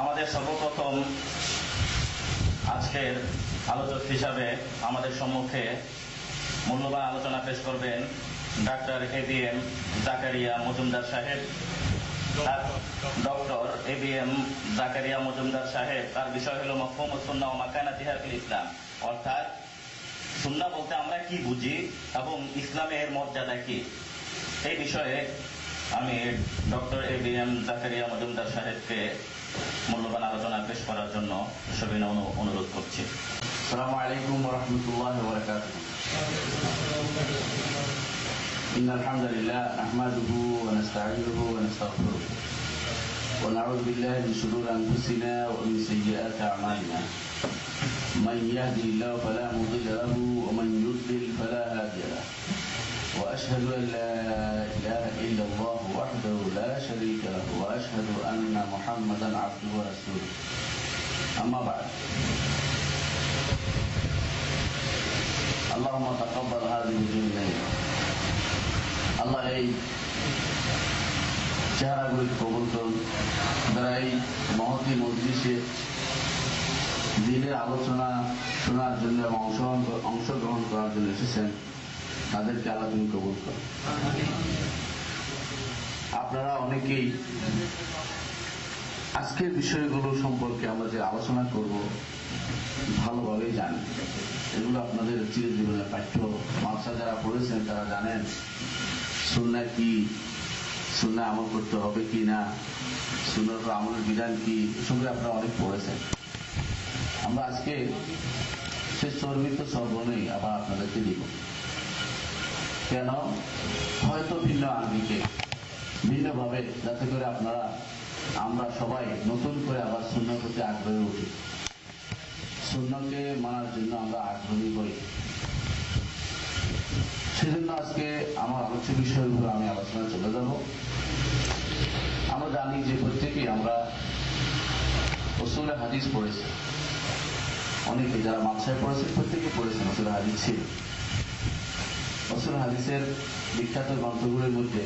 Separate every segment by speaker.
Speaker 1: আমাদের সর্বপ্রথম আজকের আলোচক হিসাবে আমাদের সম্মুখে মূল্যবান আলোচনা পেশ করবেন ডাক্তার এবিএম জাকারিয়া মজুমদার সাহেব। ডক্টর এবিএম জাকারিয়া মজুমদার সাহেব, তার বিষয় হলো মাফহুমুস সুন্নাহ ওয়া মাকানাতিহা ফিল ইসলাম, অর্থাৎ সুন্নাহ বলতে আমরা কি বুঝি এবং ইসলামের মর্যাদা কি। এই বিষয়ে আমি ডক্টর এবিএম জাকারিয়া মজুমদার সাহেবকে মূল্যবান আলোচনা পেশ করার জন্য সবিনয় অনুরোধ করছি।
Speaker 2: আসসালামু আলাইকুম ওয়া রাহমাতুল্লাহি ওয়া বারাকাতুহু। ইন্নাল হামদালিল্লাহ নাহমাদুহু ওয়া নাস্তাঈনুহু ওয়া নাস্তাগফিরুহ ওয়া নাউযু বিল্লাহি মিন শুরুরি আনফুসিনা ওয়া মিন সাইয়্যাতি আ'মালিনা। মান ইয়াহদিহিল্লাহু ফালা মুদিল্লা লাহু ওয়া মান ইউদ্লিল ফালা হাদিয়া লাহু। ওয়া আশহাদু আন লা ইলাহা ইল্লাল্লাহ ওয়াহদাহু লা শারীকা লাহু ওয়া আশহাদু আন্না মুহাম্মাদান আবদুহু ওয়া রাসূলুহু। আম্মা বা'দ। আল্লাহুম্মা তাকাব্বাল হাযিহি মিন্না। আল্লাহ এই চেহারাগুলিকে কবুল করুন, যারা এই মহতী মজলিসে দিনের আলোচনা শোনার জন্য এবং অংশগ্রহণ করার জন্য এসেছেন, তাদেরকে আল্লাহ তুমি কবুল করুন। আপনারা অনেকেই আজকের বিষয়গুলো সম্পর্কে আমরা যে আলোচনা করব ভালোভাবেই জানেন। এগুলো আপনাদের চিরজীবনের পাঠ্য। মাদ্রাসা যারা পড়েছেন তারা জানেন সুন্নাহ কি, সুন্নাহ আমল করতে হবে কি না, সুন্নাহর আমলের বিধান কি, এসবে আপনারা অনেক পড়েছেন। আমরা আজকে সে চর্বিত সর্বনই আবার আপনাদেরকে দিব। কেন? হয়তো ভিন্ন আঙ্গিকে, ভিন্নভাবে, যাতে করে আমরা সবাই নতুন করে আবার সুন্নাহর প্রতি আগ্রহী উঠি, সুন্নাহকে মানার জন্য আমরা আগ্রহী হই। সেজন্য আজকে আমার আলোচ্য বিষয়গুলো আমি আলোচনায় চলে যাব। আমরা জানি যে প্রত্যেকেই আমরা উসুলে হাদিস পড়েছি, অনেকে যারা মাদ্রাসায় পড়েছেন প্রত্যেকে পড়েছেন উসুলে হাদিস ছিল। উসুল হাদিসের বিখ্যাত গ্রন্থগুলির মধ্যে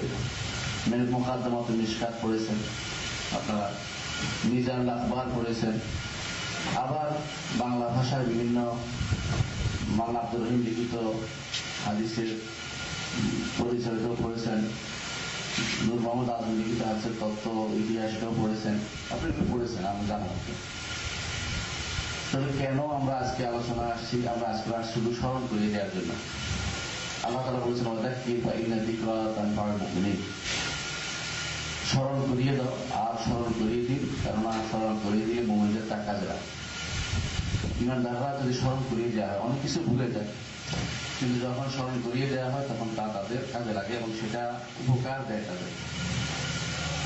Speaker 2: মুকাদ্দামাতুল মিশকাত পড়েছেন, আপনারা মিজানুল আখবার পড়েছেন, আবার বাংলা ভাষার বিভিন্ন মাওলানা আব্দুর রহিম লিখিত হাদিসের পরিচালিত পড়েছেন, নূর মোহাম্মদ আজম লিখিত হাদিসের তত্ত্ব ইতিহাসটাও পড়েছেন, আপনি পড়েছেন, আমি জানা। তবে কেন আমরা আজকে আলোচনা আসছি? আমরা আজকে শুধু স্মরণ করিয়ে দেওয়ার জন্য। আল্লাহ তাআলা বলেছেন ওয়াযাক্কির ফাইন্না যিকরা তানফাউল মুমিনিন। স্মরণ করিয়ে দাও আর স্মরণ করিয়ে দিন, কেননা স্মরণ করিয়ে দিলে মুমিনদের তা কাজে লাগে। ইমানদাররা যদি স্মরণ করিয়ে দেওয়া হয় অনেক কিছু ভুলে যায়, কিন্তু যখন স্মরণ করিয়ে দেওয়া হয় তখন তা তাদের কাজে লাগে এবং সেটা উপকার দেয় তাদের।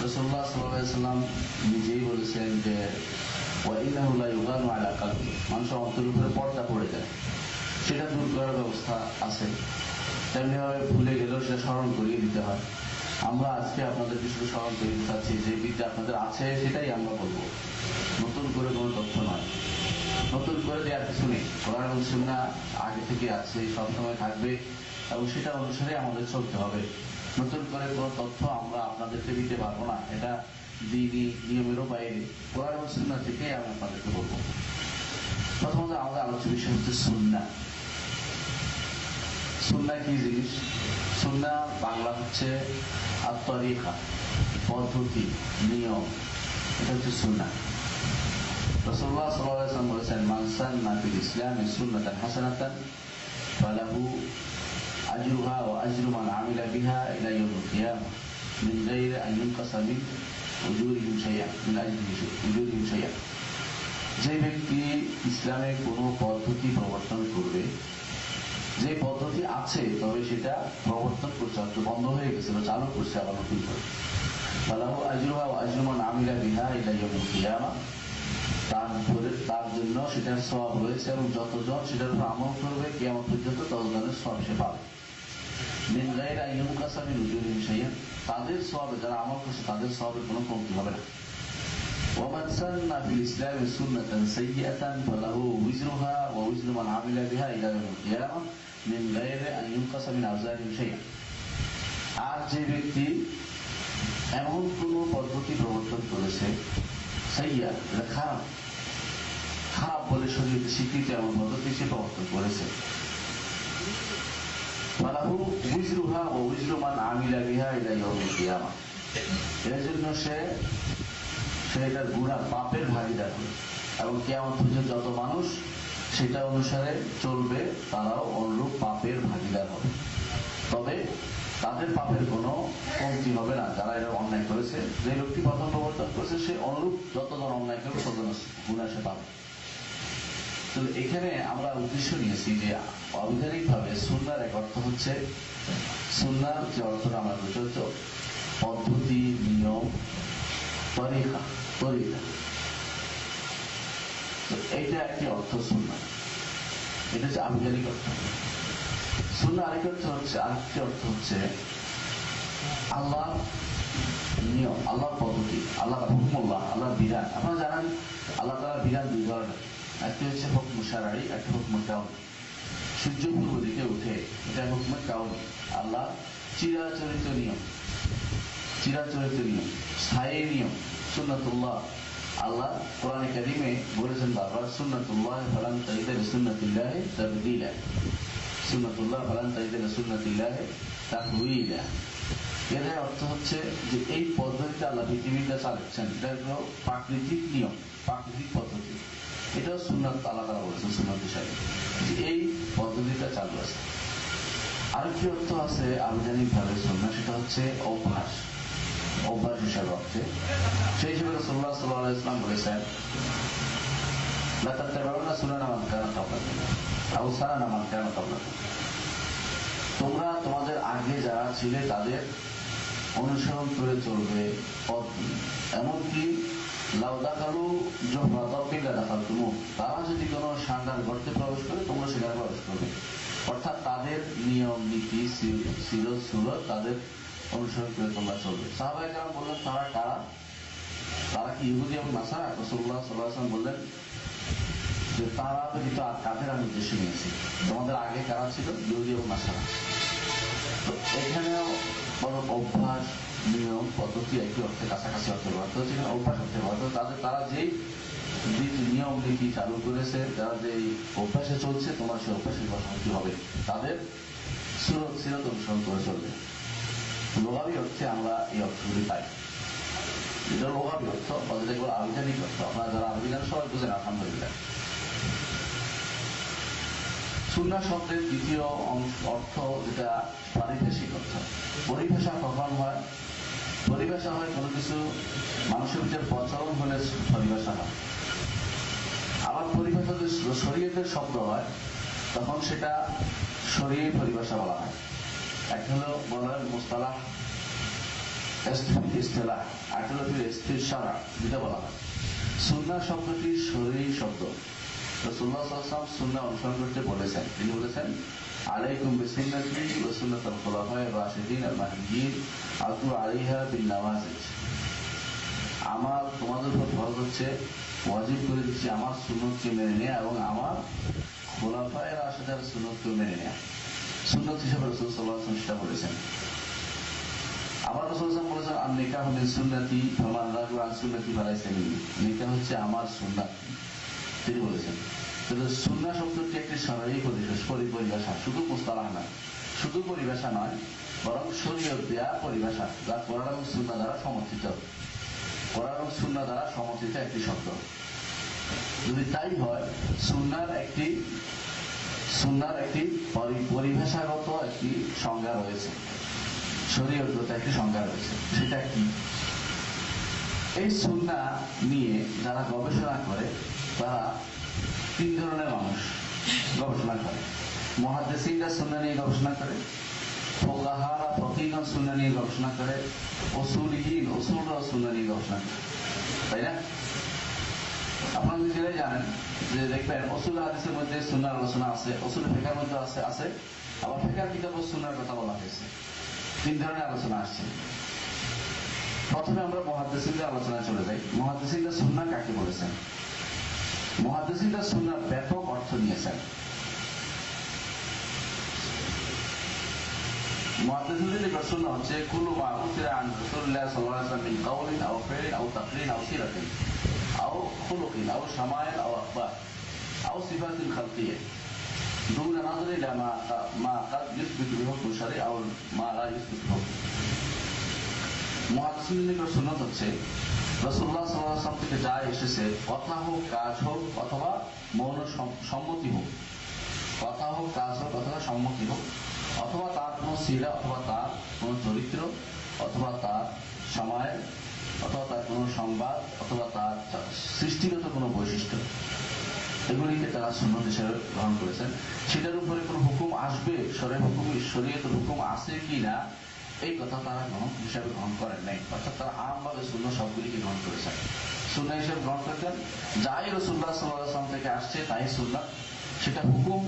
Speaker 2: রাসূলুল্লাহ সাল্লাল্লাহু আলাইহি ওয়াসাল্লাম নিজেই বলেছেন যে ওয়া ইন্নাহু লা ইউগানু আলা কলবি, মানুষের অন্তরের উপরে পর্দা পড়ে যায়, সেটা দূর করার ব্যবস্থা আছে। তেমনিভাবে ভুলে গেলেও সেটা স্মরণ করিয়ে দিতে হয়। আমরা আজকে আপনাদের কিছু স্মরণ করিয়ে দিতে চাচ্ছি, যে বিদ্যা আপনাদের আছে সেটাই আমরা বলবো, নতুন করে কোনো তথ্য নয়, নতুন করে দেওয়ার কিছু নেই। কোরআন এবং সুন্নাহ আগে থেকে আছে, সবসময় থাকবে এবং সেটা অনুসারে আমাদের চলতে হবে। নতুন করে কোনো তথ্য আমরা আপনাদেরকে দিতে পারবো না, এটা দ্বীনি নিয়মেরও বাইরে। কোরআন এবং সুন্নাহ থেকেই আমি আপনাদেরকে বলবো। প্রথমত আমাদের আলোচ্য বিষয় হচ্ছে সুন্নাহ। সুন্নাহ কি জিনিস? সুন্নাহ বাংলা হচ্ছে আত-তরিকা, পদ্ধতি, নিয়ম, এটা হচ্ছে সুন্নাহ। রাসূলুল্লাহ সাল্লাল্লাহু আলাইহি ওয়াসাল্লাম বলেছেন মান সান্না ফিল ইসলামি সুন্নাতান হাসানাতান ফালাহু আজরুহা ওয়া আজরু মান আমিলা বিহা ইলা ইয়াউমিল কিয়ামাহ মিন গায়রি আন ইউনকাসা মিন উজুরিহিম শাইআ। যে ব্যক্তি ইসলামে কোনো পদ্ধতি প্রবর্তন করবে, যে পদ্ধতি আছে তবে সেটা প্রবর্তন করছে, বন্ধ হয়ে গেছে বা চালু করছে আবার নতুন করে, ফালাহু আজরুহা ওয়া আজরু মান আমিলা বিহা ইলা ইয়াউমিল কিয়ামাহ, তার জন্য সেটার সওয়াব রয়েছে এবং যতজন সেটার উপর আমল করবে কিয়ামত পর্যন্ত ততজনের সওয়াব সে পাবে। মিন গায়রি আন ইউনকাসা মিন উজুরিহিম শাইআ, তাদের সওয়াবে, যারা আমল করছে তাদের সওয়াবের কোনো কমতি হবে না। ওয়া মান সান্না ফিল ইসলামি সুন্নাতান সাইয়্যাতান ফালাহু উজরুহা ওয়া উজরু মান আমিলা বিহা ইলা ইয়াউমিল কিয়ামাহ মিন গায়রি আন ইউনকাসা মিন আওজারিহিম শাইআ। আর যে ব্যক্তি এমন কোন পদ্ধতি প্রবর্তন করেছে সাইয়া, এটা খারাপ, খারাপ বলে শরীয়তে স্বীকৃতি এমন পদ্ধতি সে প্রবর্তন করেছে। ফালাহু উজরুহা ওয়া উজরু মান আমিলা বিহা ইলা ইয়াউমিল কিয়ামাহ, এর জন্য সে এটার গুনাহ পাপের ভাগীদার হবে এবং কিয়ামত পর্যন্ত যত মানুষ সেটা অনুসারে চলবে তারাও অনুরূপ পাপের ভাগীদার হবে। তবে তাদের পাপের কোনো কমতি হবে না যারা এরা অন্যায় করেছে। যে লোকটি প্রথম প্রবর্তন করেছে সে অনুরূপ যতজন অন্যায় করবে ততজন গুনাহ সে পাবে। তো এখানে আমরা উদ্দেশ্য নিয়েছি যে আবিধানিক ভাবে সুন্নার এক অর্থ হচ্ছে, সুন্নার যে অর্থটা আমরা বুঝতে পদ্ধতি, নিয়ম, তরিকা। তো এইটা একটি অর্থ সুন্নাহ, এটা হচ্ছে আবিধানিক অর্থ। সুন্নাহ আরেকটি অর্থ হচ্ছে আল্লাহ নিয়ম, আল্লাহর পদ্ধতি, আল্লাহর হুকুমুল্লাহ, আল্লাহর বিধান। আপনারা জানেন আল্লাহ তাআলার বিধান দুই ধরনের, একটি হচ্ছে হুকম শারঈ, একটা হুকম কাউনি। সূর্য পূর্ব দিকে উঠে, এটা হুকম কাউনি, আল্লাহ চিরাচরিত নিয়ম, স্থায়ী নিয়ম, সুন্নাতুল্লাহ। আল্লাহ কোরআনে কারীমে বলেছেন বারবার, সুন্নাতুল্লাহ ফালান তাজিদা লিসুন্নাতিল্লাহি তাবদীলা, সুন্নাতুল্লাহ ফালান তাজিদা লিসুন্নাতিল্লাহি তাহওয়িলা। এর অর্থ হচ্ছে যে এই পদ্ধতিতে আল্লাহ পৃথিবীটা চালাচ্ছেন, এটা হলো প্রাকৃতিক নিয়ম, প্রাকৃতিক পদ্ধতি। এটাও সুন্নাত আল্লাহ তাআলা বলেছেন সুন্নাত হিসাবে, যে এই পদ্ধতিটা চালু আছে। আরেকটি অর্থ আছে আবিধানিক ভাবে সুন্নাহ, সেটা হচ্ছে অভ্যাস হিসাবে অর্থে। সেই হিসেবে রাসূলুল্লাহ সাল্লাল্লাহু আলাইহি ওয়াসাল্লাম বলেছেন, লা তাত্তাবিউনা সুনানা মান কানা ক্বাবলাকুম আও সানানা মান কানা ক্বাবলাকুম, তোমরা তোমাদের আগে যারা ছিলে তাদের অনুসরণ করে চলবে। এমনকি লাউ দাখালু জহরা দাবিলা দাখালতুমু, তারা যদি কোনো সান্ডার গর্তে প্রবেশ করে তোমরা সেখানে প্রবেশ করবে। অর্থাৎ তাদের নিয়ম নীতি সিরত সুরত তাদের অনুসরণ করে তোমরা চলবে। সাহাবায়ে কেরাম বললেন তারা কারা? তারা কি ইহুদি এবং নাসারা? রাসূলুল্লাহ সাল্লাল্লাহু আলাইহি ওয়াসাল্লাম বললেন যে তারা ব্যতীত আর কাদের আমি উদ্দেশ্য নিয়েছি, তোমাদের আগে কারা ছিল? ইহুদি এবং নাসারা। তো এখানেও বড় অভ্যাস, নিয়ম, পদ্ধতি একই অর্থে কাছাকাছি অর্থে ব্যবহার হচ্ছে, এখানে অভ্যাস অর্থে ব্যবহার হচ্ছে। তারা যেই নিয়ম নীতি চালু করেছে, যারা যেই অভ্যাসে চলছে, তোমার সেই অভ্যাসের বশবর্তী হবে, তাদের সিরত অনুসরণ করে চলবে। লোগাবি অর্থে আমরা এই অর্থগুলি পাই। এটা লোগাবি অর্থ, যেটা এগুলো আবিধানিক অর্থ। আপনারা যারা আরবি জানেন সবাই বুঝেন আলহামদুলিল্লাহ। সুন্নাহ শব্দের দ্বিতীয় অর্থ যেটা পারিভাষিক অর্থ। পরিভাষা কখন হয়? পরিভাষা হয় কোনো কিছু মানুষের ভিতরে প্রচলন হলে পরিভাষা হয়। আবার পরিভাষা যদি শরীয়তের শব্দ হয় তখন সেটা শরীয়ী পরিভাষা বলা হয়। একটা হলো বলা হয় মুস্তালাহ, ইসতিলাহ, আর হলো ইস্তিশারা, যেটা বলা হয়। সুন্নাহ শব্দটি শরীয়ী শব্দ। রাসূলুল্লাহ সাল্লাল্লাহু আলাইহি ওয়াসাল্লাম সুন্নাহ অনুসরণ করতে বলেছেন। তিনি বলেছেন, আলাইকুম বিসুন্নতি ওয়া সুন্নাতিল খুলাফায়ে রাশিদিন আল মাহদিয়িন আদু আলাইহা বিন নাওয়াজিজ। আমার তোমাদের উপর ফরজ হচ্ছে, ওয়াজিব করে দিচ্ছি আমার সুন্নতকে মেনে নেয়া এবং আমার খুলাফায়ে রাশিদের সুন্নতকে মেনে নেয়া। সুন্নত হিসেবে রাসূল সাল্লাল্লাহু আলাইহি ওয়াসাল্লাম সেটা বলেছেন। আবার রাসূল সাল্লাল্লাহু আলাইহি ওয়াসাল্লাম বলেছেন, আন নিকাহু মিন সুন্নতি ফামান রাগিবা আন সুন্নতি ফালাইসা মিন্নি, নিকাহ হচ্ছে আমার সুন্নাত, তিনি বলেছেন। তাহলে সুন্নাহ শব্দটি একটি শরঈ পরিভাষা, শুধু মুস্তালাহ নয়, শুধু পরিভাষা নয়, বরং শরীয়ত দেয়া পরিভাষা, যা কোরআন এবং সুন্নাহ দ্বারা সমর্থিত, কোরআন এবং সুন্নাহ দ্বারা সমর্থিত একটি শব্দ। যদি তাই হয়, সুন্নাহর একটি পরিভাষাগত একটি সংজ্ঞা রয়েছে, শরীয়তগত একটি সংজ্ঞা রয়েছে। সেটা কি? এই সুন্নাহ নিয়ে যারা গবেষণা করে তারা তিন ধরনের মানুষ গবেষণা করে। মুহাদ্দিসিনরা সুন্নাহ নিয়ে গবেষণা করে, ফুকাহারা ফকিহগণ সুন্নাহ নিয়ে গবেষণা করে, উসুলরা সুন্নাহ নিয়ে গবেষণা করে, তাই না? আপনারা নিজেরাই জানেন যে দেখবেন উসুল হাদিসের মধ্যে সুন্নাহর আলোচনা আছে, উসুল ফিকহের মধ্যে আছে, আবার ফিকহের কিতাবে সুন্নাহর কথা বলা হয়েছে। তিন ধরনের আলোচনা আসছে। প্রথমে আমরা মুহাদ্দিসিনদের আলোচনায় চলে যাই। মুহাদ্দিসিনরা সুন্নাহ কাকে বলেছেন? মুহাদ্দিসিনরা সুন্নাহর ব্যাপক অর্থ নিয়েছেন। মুহাদ্দিসিনদের সুন্নাহ হচ্ছে কুল্লু মা উতিরা আন রাসূলুল্লাহ সাল্লাল্লাহু আলাইহি ওয়াসাল্লাম মিন কাওলিন আও ফি'লিন আও তাকরিরিন আও সিরাতিন, আও খুলুকিন আও শামাইল আও আখবার আও সিফাতিল খালকিয়া দুন নাযরি ইলা মা কাদ ইসবিতু বিহি হুকম শারঈ আও মা লা ইসবিতু হুকম। মুহাদ্দিসিনের সুন্নাত হচ্ছে রাসূলুল্লাহ সাল্লাল্লাহু আলাইহি ওয়াসাল্লাম থেকে যা এসেছে, কথা হোক, কাজ হোক, অথবা মৌন সম্মতি হোক, কথা হোক, কাজ হোক, অথবা সম্মতি হোক, অথবা তার কোনো সিরা, অথবা তার কোনো চরিত্র, অথবা তার সময়, অথবা তার কোনো সংবাদ, অথবা তার সৃষ্টিগত কোনো বৈশিষ্ট্য, এগুলিকে তারা সুন্নাত হিসেবে গ্রহণ করেছেন। সেটার উপরে কোনো হুকুম আসবে, শরীয়তের হুকুম আছে কি না, এই কথা তারা হিসাবে গ্রহণ করেন নাই। অর্থাৎ তারা আমভাবে সুন্নাহ সবগুলিকে গ্রহণ করেছেন, সুন্নাহ হিসেবে গ্রহণ করতেন। যাই রাসূলুল্লাহ সাল্লাল্লাহু আলাইহি ওয়াসাল্লাম থেকে আসছে তাই সুন্নাত, সেটা হুকুম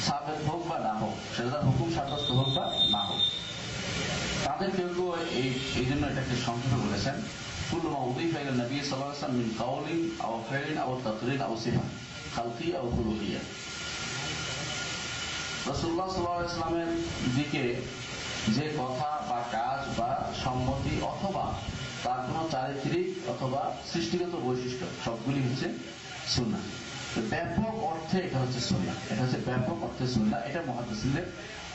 Speaker 2: সাবেত হোক বা না হোক, সেটা তার হুকুম সাব্যস্ত হোক বা না হোক। তাদের কেউ কেউ এই জন্য এটাকে সংক্ষেপে বলেছেন, কুল্লু মা উযীফা ইলা নবী সাল্লাল্লাহু আলাইহি ওয়াসাল্লাম মিন কাওলিন আও ফি'লিন আও তাকরির আও সিফা খালকিয়া আও খুলুকিয়া। রাসূলুল্লাহ সাল্লাল্লাহু আলাইহি ওয়াসাল্লামের দিকে যে কথা বা কাজ বা সম্মতি, অথবা তার কোনো চারিত্রিক অথবা সৃষ্টিগত বৈশিষ্ট্য, সবগুলি হচ্ছে সুন্নাহ। ব্যাপক অর্থে এটা হচ্ছে সুন্নাহ, এটা হচ্ছে ব্যাপক অর্থে সুন্নাহ। এটা মুহাদ্দিসিনদের,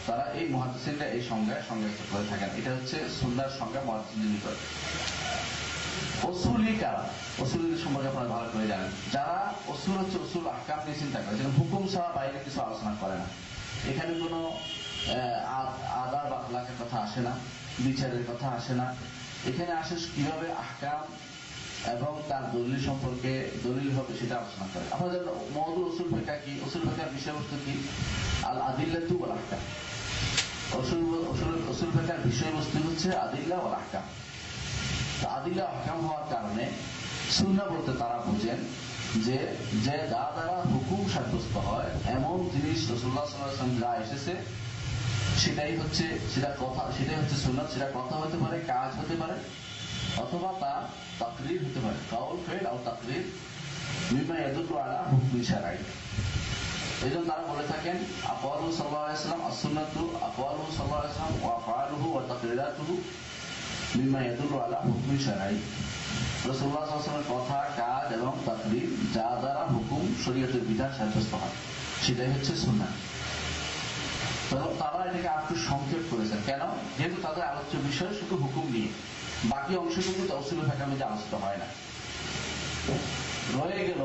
Speaker 2: তারা এই মুহাদ্দিসিনরা এই সংজ্ঞায় সংজ্ঞায়িত করে থাকেন। এটা হচ্ছে সুন্নাহর সংজ্ঞা মুহাদ্দিসিনদের নিকট। উসুলি কারা, উসুলের সম্পর্কে আপনারা ভালো করে জানেন। যারা উসুল হচ্ছে উসুল আহকাম নিয়ে চিন্তা করে, যেন হুকুম ছাড়া বাইরে কিছু আলোচনা করে না। এখানে কোনো আদাব বা আখলাকের কথা আসে না, বিচারের কথা আসে না। এখানে আসে কিভাবে আহকাম এবং তার দলিল সম্পর্কে দলিল হবে সেটা আলোচনা করে। আপনাদের মওদু উসুল ফিকহ কি, উসুল ফিকহের বিষয়বস্তু কি? আল আদিল্লাতু ওয়াল আহকাম। উসুল ফিকহের বিষয়বস্তু হচ্ছে আদিল্লাহ ওয়াল আহকাম। আদিল্লাহ আহকাম হওয়ার কারণে সুন্নাহ বলতে তারা বুঝেন যে যা দ্বারা হুকুম সাব্যস্ত হয় এমন জিনিস রাসূলুল্লাহ সাল্লাল্লাহু আলাইহি ওয়াসাল্লাম যা এসেছে সেটাই হচ্ছে সুন্নাত। সেটা কথা হতে পারে, কাজ হতে পারে, অথবা তা তাকরীর হতে পারে, কাউল ফি'ল আও তাকরীর মিমা ইয়াদুল্লু আলা হুকমি শারঈ। এজন্য তারা বলে থাকেন আকওয়ালু সাল্লাল্লাহু আলাইহি ওয়াসাল্লাম as-সুন্নাতু আকওয়ালু সাল্লাল্লাহু আলাইহি ওয়াসাল্লাম ওয়া আফআলুহু ওয়া তাকরীরাতুহু মিমা ইয়াদুল্লু আলা হুকমি শারঈ। রাসূলুল্লাহ সাল্লাল্লাহু আলাইহি ওয়াসাল্লামের কথা, কাজ এবং তাকরীর যা দ্বারা হুকুম শরীয়তের বিধান সাব্যস্ত হয় সেটাই হচ্ছে সুন্নাহ। তারা এটাকে একটু সংক্ষেপ করেছেন। কেন? যেহেতু তাদের আলোচ্য বিষয় শুধু হুকুম নিয়ে, বাকি অংশটুকু উসুল ফিকহের মধ্যে আলোচিত হয় না। রয়ে গেল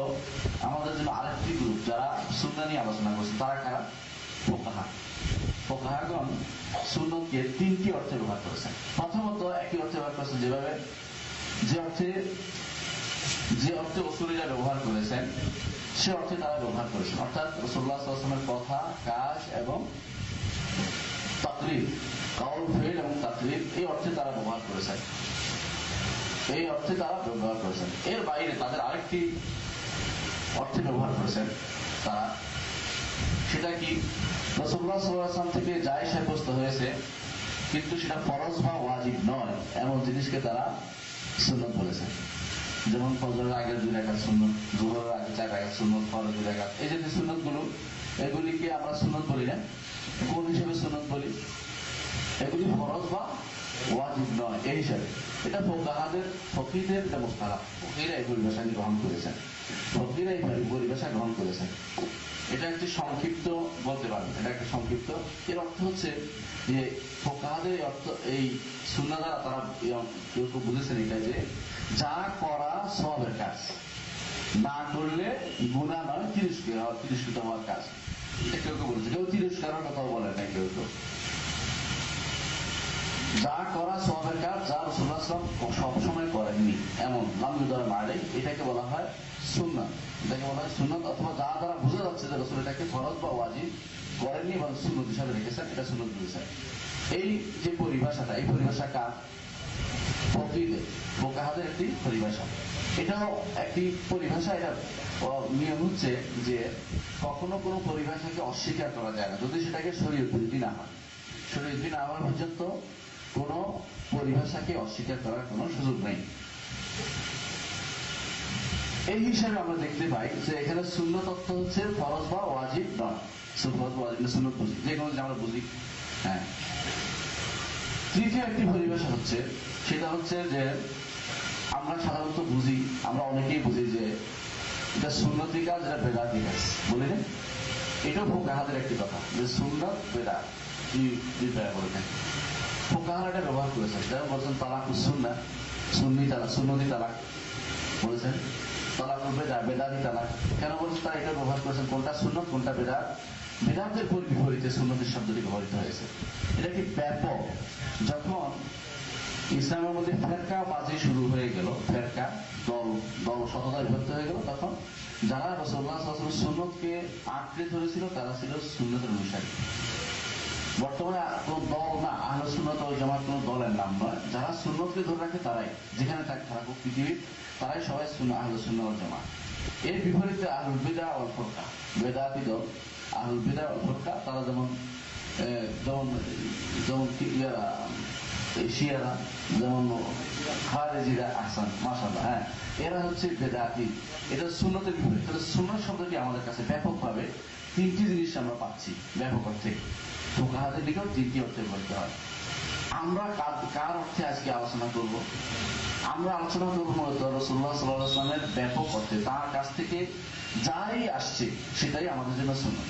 Speaker 2: আমাদের জন্য আরেকটি গ্রুপ যারা সুন্নাহ নিয়ে আলোচনা করছে। তারা কারা? ফুকাহা। ফুকাহাগণ সুন্নাহকে তিনটি অর্থে ব্যবহার করেছেন। প্রথমত একই অর্থে ব্যবহার করেছেন যেভাবে, যে অর্থে উসুলিরা ব্যবহার করেছেন সে অর্থে তারা ব্যবহার করেছেন। অর্থাৎ রাসূলুল্লাহ সাল্লাল্লাহু আলাইহি ওয়াসাল্লামের কথা, কাজ এবং তাকরীর, কাউল ফি'ল এবং তাকরীর, এই অর্থে তারা ব্যবহার করেছেন। এর বাইরে তাদের আরেকটি অর্থে ব্যবহার করেছেন তারা। সেটা কি? রাসূলুল্লাহ সাল্লাল্লাহু আলাইহি ওয়াসাল্লাম থেকে যাই সাব্যস্ত হয়েছে কিন্তু সেটা ফরজ বা ওয়াজিব নয় এমন জিনিসকে তারা সুন্নাত বলেছেন। যেমন ফজরের আগে 2 রাকাত সুন্নাত, যোহরের আগে 4 রাকাত সুন্নাত, ফরজ 2 রাকাত। এই যে সুন্নাতগুলো, এগুলিকে আমরা সুন্নাত বলি না। কোন হিসেবে সুন্নাত বলি? এগুলি ফরজ বা ওয়াজিব নয় এই হিসাবে। এটা ফকিহদের একটা মুস্তালাহ। ফকিহরা এই পরিভাষা গ্রহণ করেছেন। এটা একটি সংক্ষিপ্ত বলতে পারেন, এটা একটা সংক্ষিপ্ত। এর অর্থ হচ্ছে যে ফুকাহাদের অর্থ, এই সুন্নাহ দ্বারা তারা কেউ বুঝেছেন এটা যে যা করা সওয়াবের কাজ, না করলে গুনাহ নয়, তিরস্কৃত হওয়ার কাজ। এটা কেউ বলেছে। কেউ তিরস্কারের কথাও বলে না। কেউ যা করা সওয়াবের কাজ, যা রাসূলুল্লাহ সাল্লাল্লাহু আলাইহি ওয়াসাল্লাম সবসময় করেননি এমন লাম ইউদার মা'আলাইহি, এটাকে বলা হয় সুন্নাত। অথবা যা দ্বারা বোঝা যাচ্ছে যে রাসূল এটাকে ফরজ বা ওয়াজিব করেননি এবং সুন্নাত হিসাবে রেখেছেন, এটা সুন্নাত বলেছেন। এই যে পরিভাষাটা, এই পরিভাষা কার? ফুকাহাদের একটি পরিভাষা। এটাও একটি পরিভাষা। এটা নিয়ম হচ্ছে যে কখনো কোনো পরিভাষাকে অস্বীকার করা যায় না যদি সেটাকে শরীয়ত বিরোধী না হয়। শরীয়ত বিরোধী না হওয়া পর্যন্ত কোন পরিভাষাকে অস্বীকার করার কোন সুযোগ নেই। এই হিসাবে আমরা দেখতে পাই যে এখানে সুন্নাত অর্থ হচ্ছে ফরজ বা ওয়াজিব নয়। ফরজ বা ওয়াজিব না, সুন্নাত বুঝি, যে কোনো আমরা বুঝি। হ্যাঁ। তৃতীয় একটি পরিভাষা হচ্ছে, সেটা হচ্ছে যে আমরা সাধারণত বুঝি, আমরা অনেকেই বুঝি যে এটা সুন্নতি কাজ, এটা বেদাতি কাজ, বলি না? এটাও ফুকাহাদের একটি কথা যে সুন্নত বেদাত দুই ব্যয় করে থাকে। ফুকাহারা এটা ব্যবহার করেছেন, যেমন বলছেন তালাকুস সুন্নাহ, সুন্নতি তালাক বলেছেন, তালাকুল বেদাত, বেদাতি তালাক। কেন বলছেন তারা এটা ব্যবহার করেছেন? কোনটা সুন্নত কোনটা বেদাত? বেদাতের বিপরীতে সুন্নতের শব্দটি ব্যবহৃত হয়েছে। এটা কি ব্যাপক। যখন ইসলামের মধ্যে ফেরকা বাজি শুরু হয়ে গেল, ফেরকা দল শততা বিভক্ত হয়ে গেল, তখন যারা রাসূলুল্লাহ সাল্লাল্লাহু আলাইহি ওয়াসাল্লাম সুন্নতকে আঁকড়ে ধরেছিল তারা ছিল সুন্নতের অনুসারী। বর্তমানে কোন দল না, আহলে সুন্নাত ওয়াল জামাত কোন দলের নাম নয়, যারা সুন্নতকে ধরে রাখে তারাই, যেখানে থাকুক পৃথিবীর, তারাই সবাই আহলে সুন্নাত ওয়াল জামাত। এর বিপরীতে আহলুল বিদআহ ওয়াল ফুরকা, বেদাতি দল, আহলুল বিদআহ ওয়াল ফুরকা, তারা যেমন শিয়ারা, যেমন খারেজিরা, আহসান মাশাআল্লাহ, হ্যাঁ, এরা হচ্ছে বেদাতি। এটা সুন্নতের বিপরীত। সুন্নাত শব্দটি আমাদের কাছে ব্যাপকভাবে তিনটি জিনিস আমরা পাচ্ছি ব্যাপক অর্থে, ফুকাহাদের দিকেও তিনটি অর্থে বলতে হয়। আমরা কার অর্থে আজকে আলোচনা করব? আমরা আলোচনা করব মূলত রাসূলুল্লাহ সাল্লাল্লাহু আলাইহি ওয়াসাল্লামের ব্যাপক অর্থে, তার কাছ থেকে যাই আসছে সেটাই আমাদের জন্য সুন্নাত,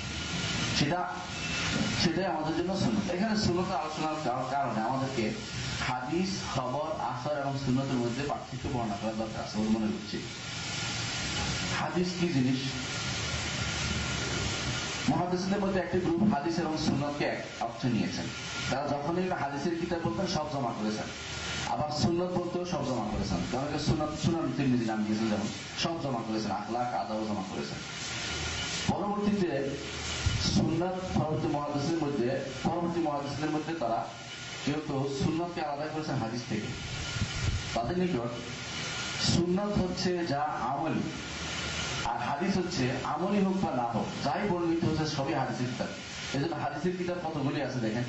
Speaker 2: সেটাই আমাদের জন্য সুন্নাত। এখানে সুন্নাতের আলোচনার কারণে আমাদেরকে হাদিস, খবর, আসর এবং সুন্নাতের মধ্যে পার্থক্য বর্ণনা করার দরকার আছে বলে মনে করছি। হাদিস কি জিনিস? মুহাদ্দিসদের মধ্যে একটি গ্রুপ হাদিস এবং সুন্নাতকে এক অর্থে নিয়েছেন। তারা যখনই হাদিসের কিতাব বলতেন সব জমা করেছেন, আবার সুন্নাত বলতেও সব জমা করেছেন। কারণ সুনান তিরমিজি নাম দিয়েছেন, যেমন সব জমা করেছেন, আখলাক আদাব জমা করেছেন। পরবর্তীতে সুন্নাত পরবর্তী মুহাদ্দিসদের মধ্যে তারা কেউ সুন্নাতকে আলাদা করেছেন হাদিস থেকে। তাদের নিকট সুন্নাত হচ্ছে যা আমলি, আর হাদিস হচ্ছে আমলি হোক বা না হোক, যাই বর্ণিত হচ্ছে সবই হাদিসের কিতাব। এই জন্য হাদিসের কিতাব কতগুলি আছে দেখেন,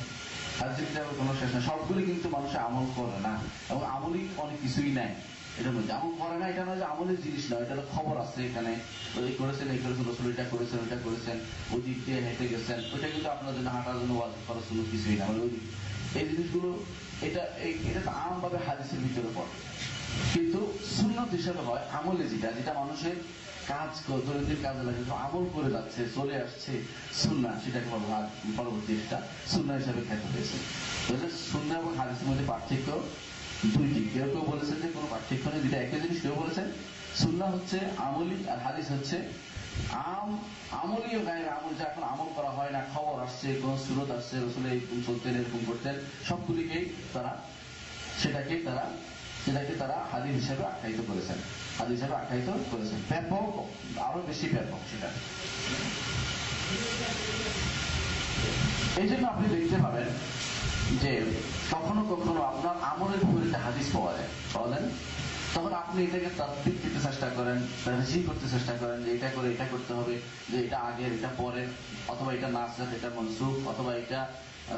Speaker 2: হাদিসের কিতাবের কোনো শেষ নেই। সবগুলি কিন্তু মানুষে আমল করে না, এবং আমলি অনেক কিছুই নাই এটার মধ্যে। আমল করে না এটা নয় যে আমলের জিনিস নয়, এটা খবর আছে, এখানে এই করেছেন, রসুল এটা করেছেন, ওইটা করেছেন, ওই দিক দিয়ে হেঁটে গেছেন, ওইটা কিন্তু আপনার জন্য হাঁটার জন্য ওয়াজ করার জন্য কিছুই না। ওই এই জিনিসগুলো এটা তো আমভাবে হাদিসের ভিতরে পড়ে, কিন্তু সুন্নাত হিসাবে হয় আমলে, যেটা মানুষের কাজ, দৈনন্দিন কাজে লাগে, আমল করে যাচ্ছে, চলে আসছে সুন্নাহ, সেটাকে পরবর্তী একটা সুন্নাহ হিসাবে খ্যাত হয়েছে। সুন্নাহ এবং হাদিসের মধ্যে পার্থক্য দুইটি। কেউ বলেছেন যে কোনো পার্থক্য নেই, দুইটা একই জিনিস। কেউ বলেছেন সুন্নাহ হচ্ছে আমলি আর হাদিস হচ্ছে আমলি ও গায়ের আমল, যা এখন আমল করা হয় না, খবর আসছে, কোন সুরত আসছে, রসুল এরকম চলতেন, এরকম করতেন, সবগুলিকেই সেটাকে তারা হাদিস হিসেবে আখ্যায়িত করেছেন, ব্যাপক, আরো বেশি ব্যাপক সেটা। এই জন্য আপনি দেখতে পাবেন যে কখনো কখনো আপনার আমলের বিপরীতে হাদিস পাওয়া যায়, তখন আপনি এটাকে তাত্ত্বিক দিতে চেষ্টা করেন, করতে চেষ্টা করেন যে এটা করে এটা করতে হবে, যে এটা আগের, এটা পরের, অথবা এটা নাসিখ, এটা মনসুখ, অথবা এটা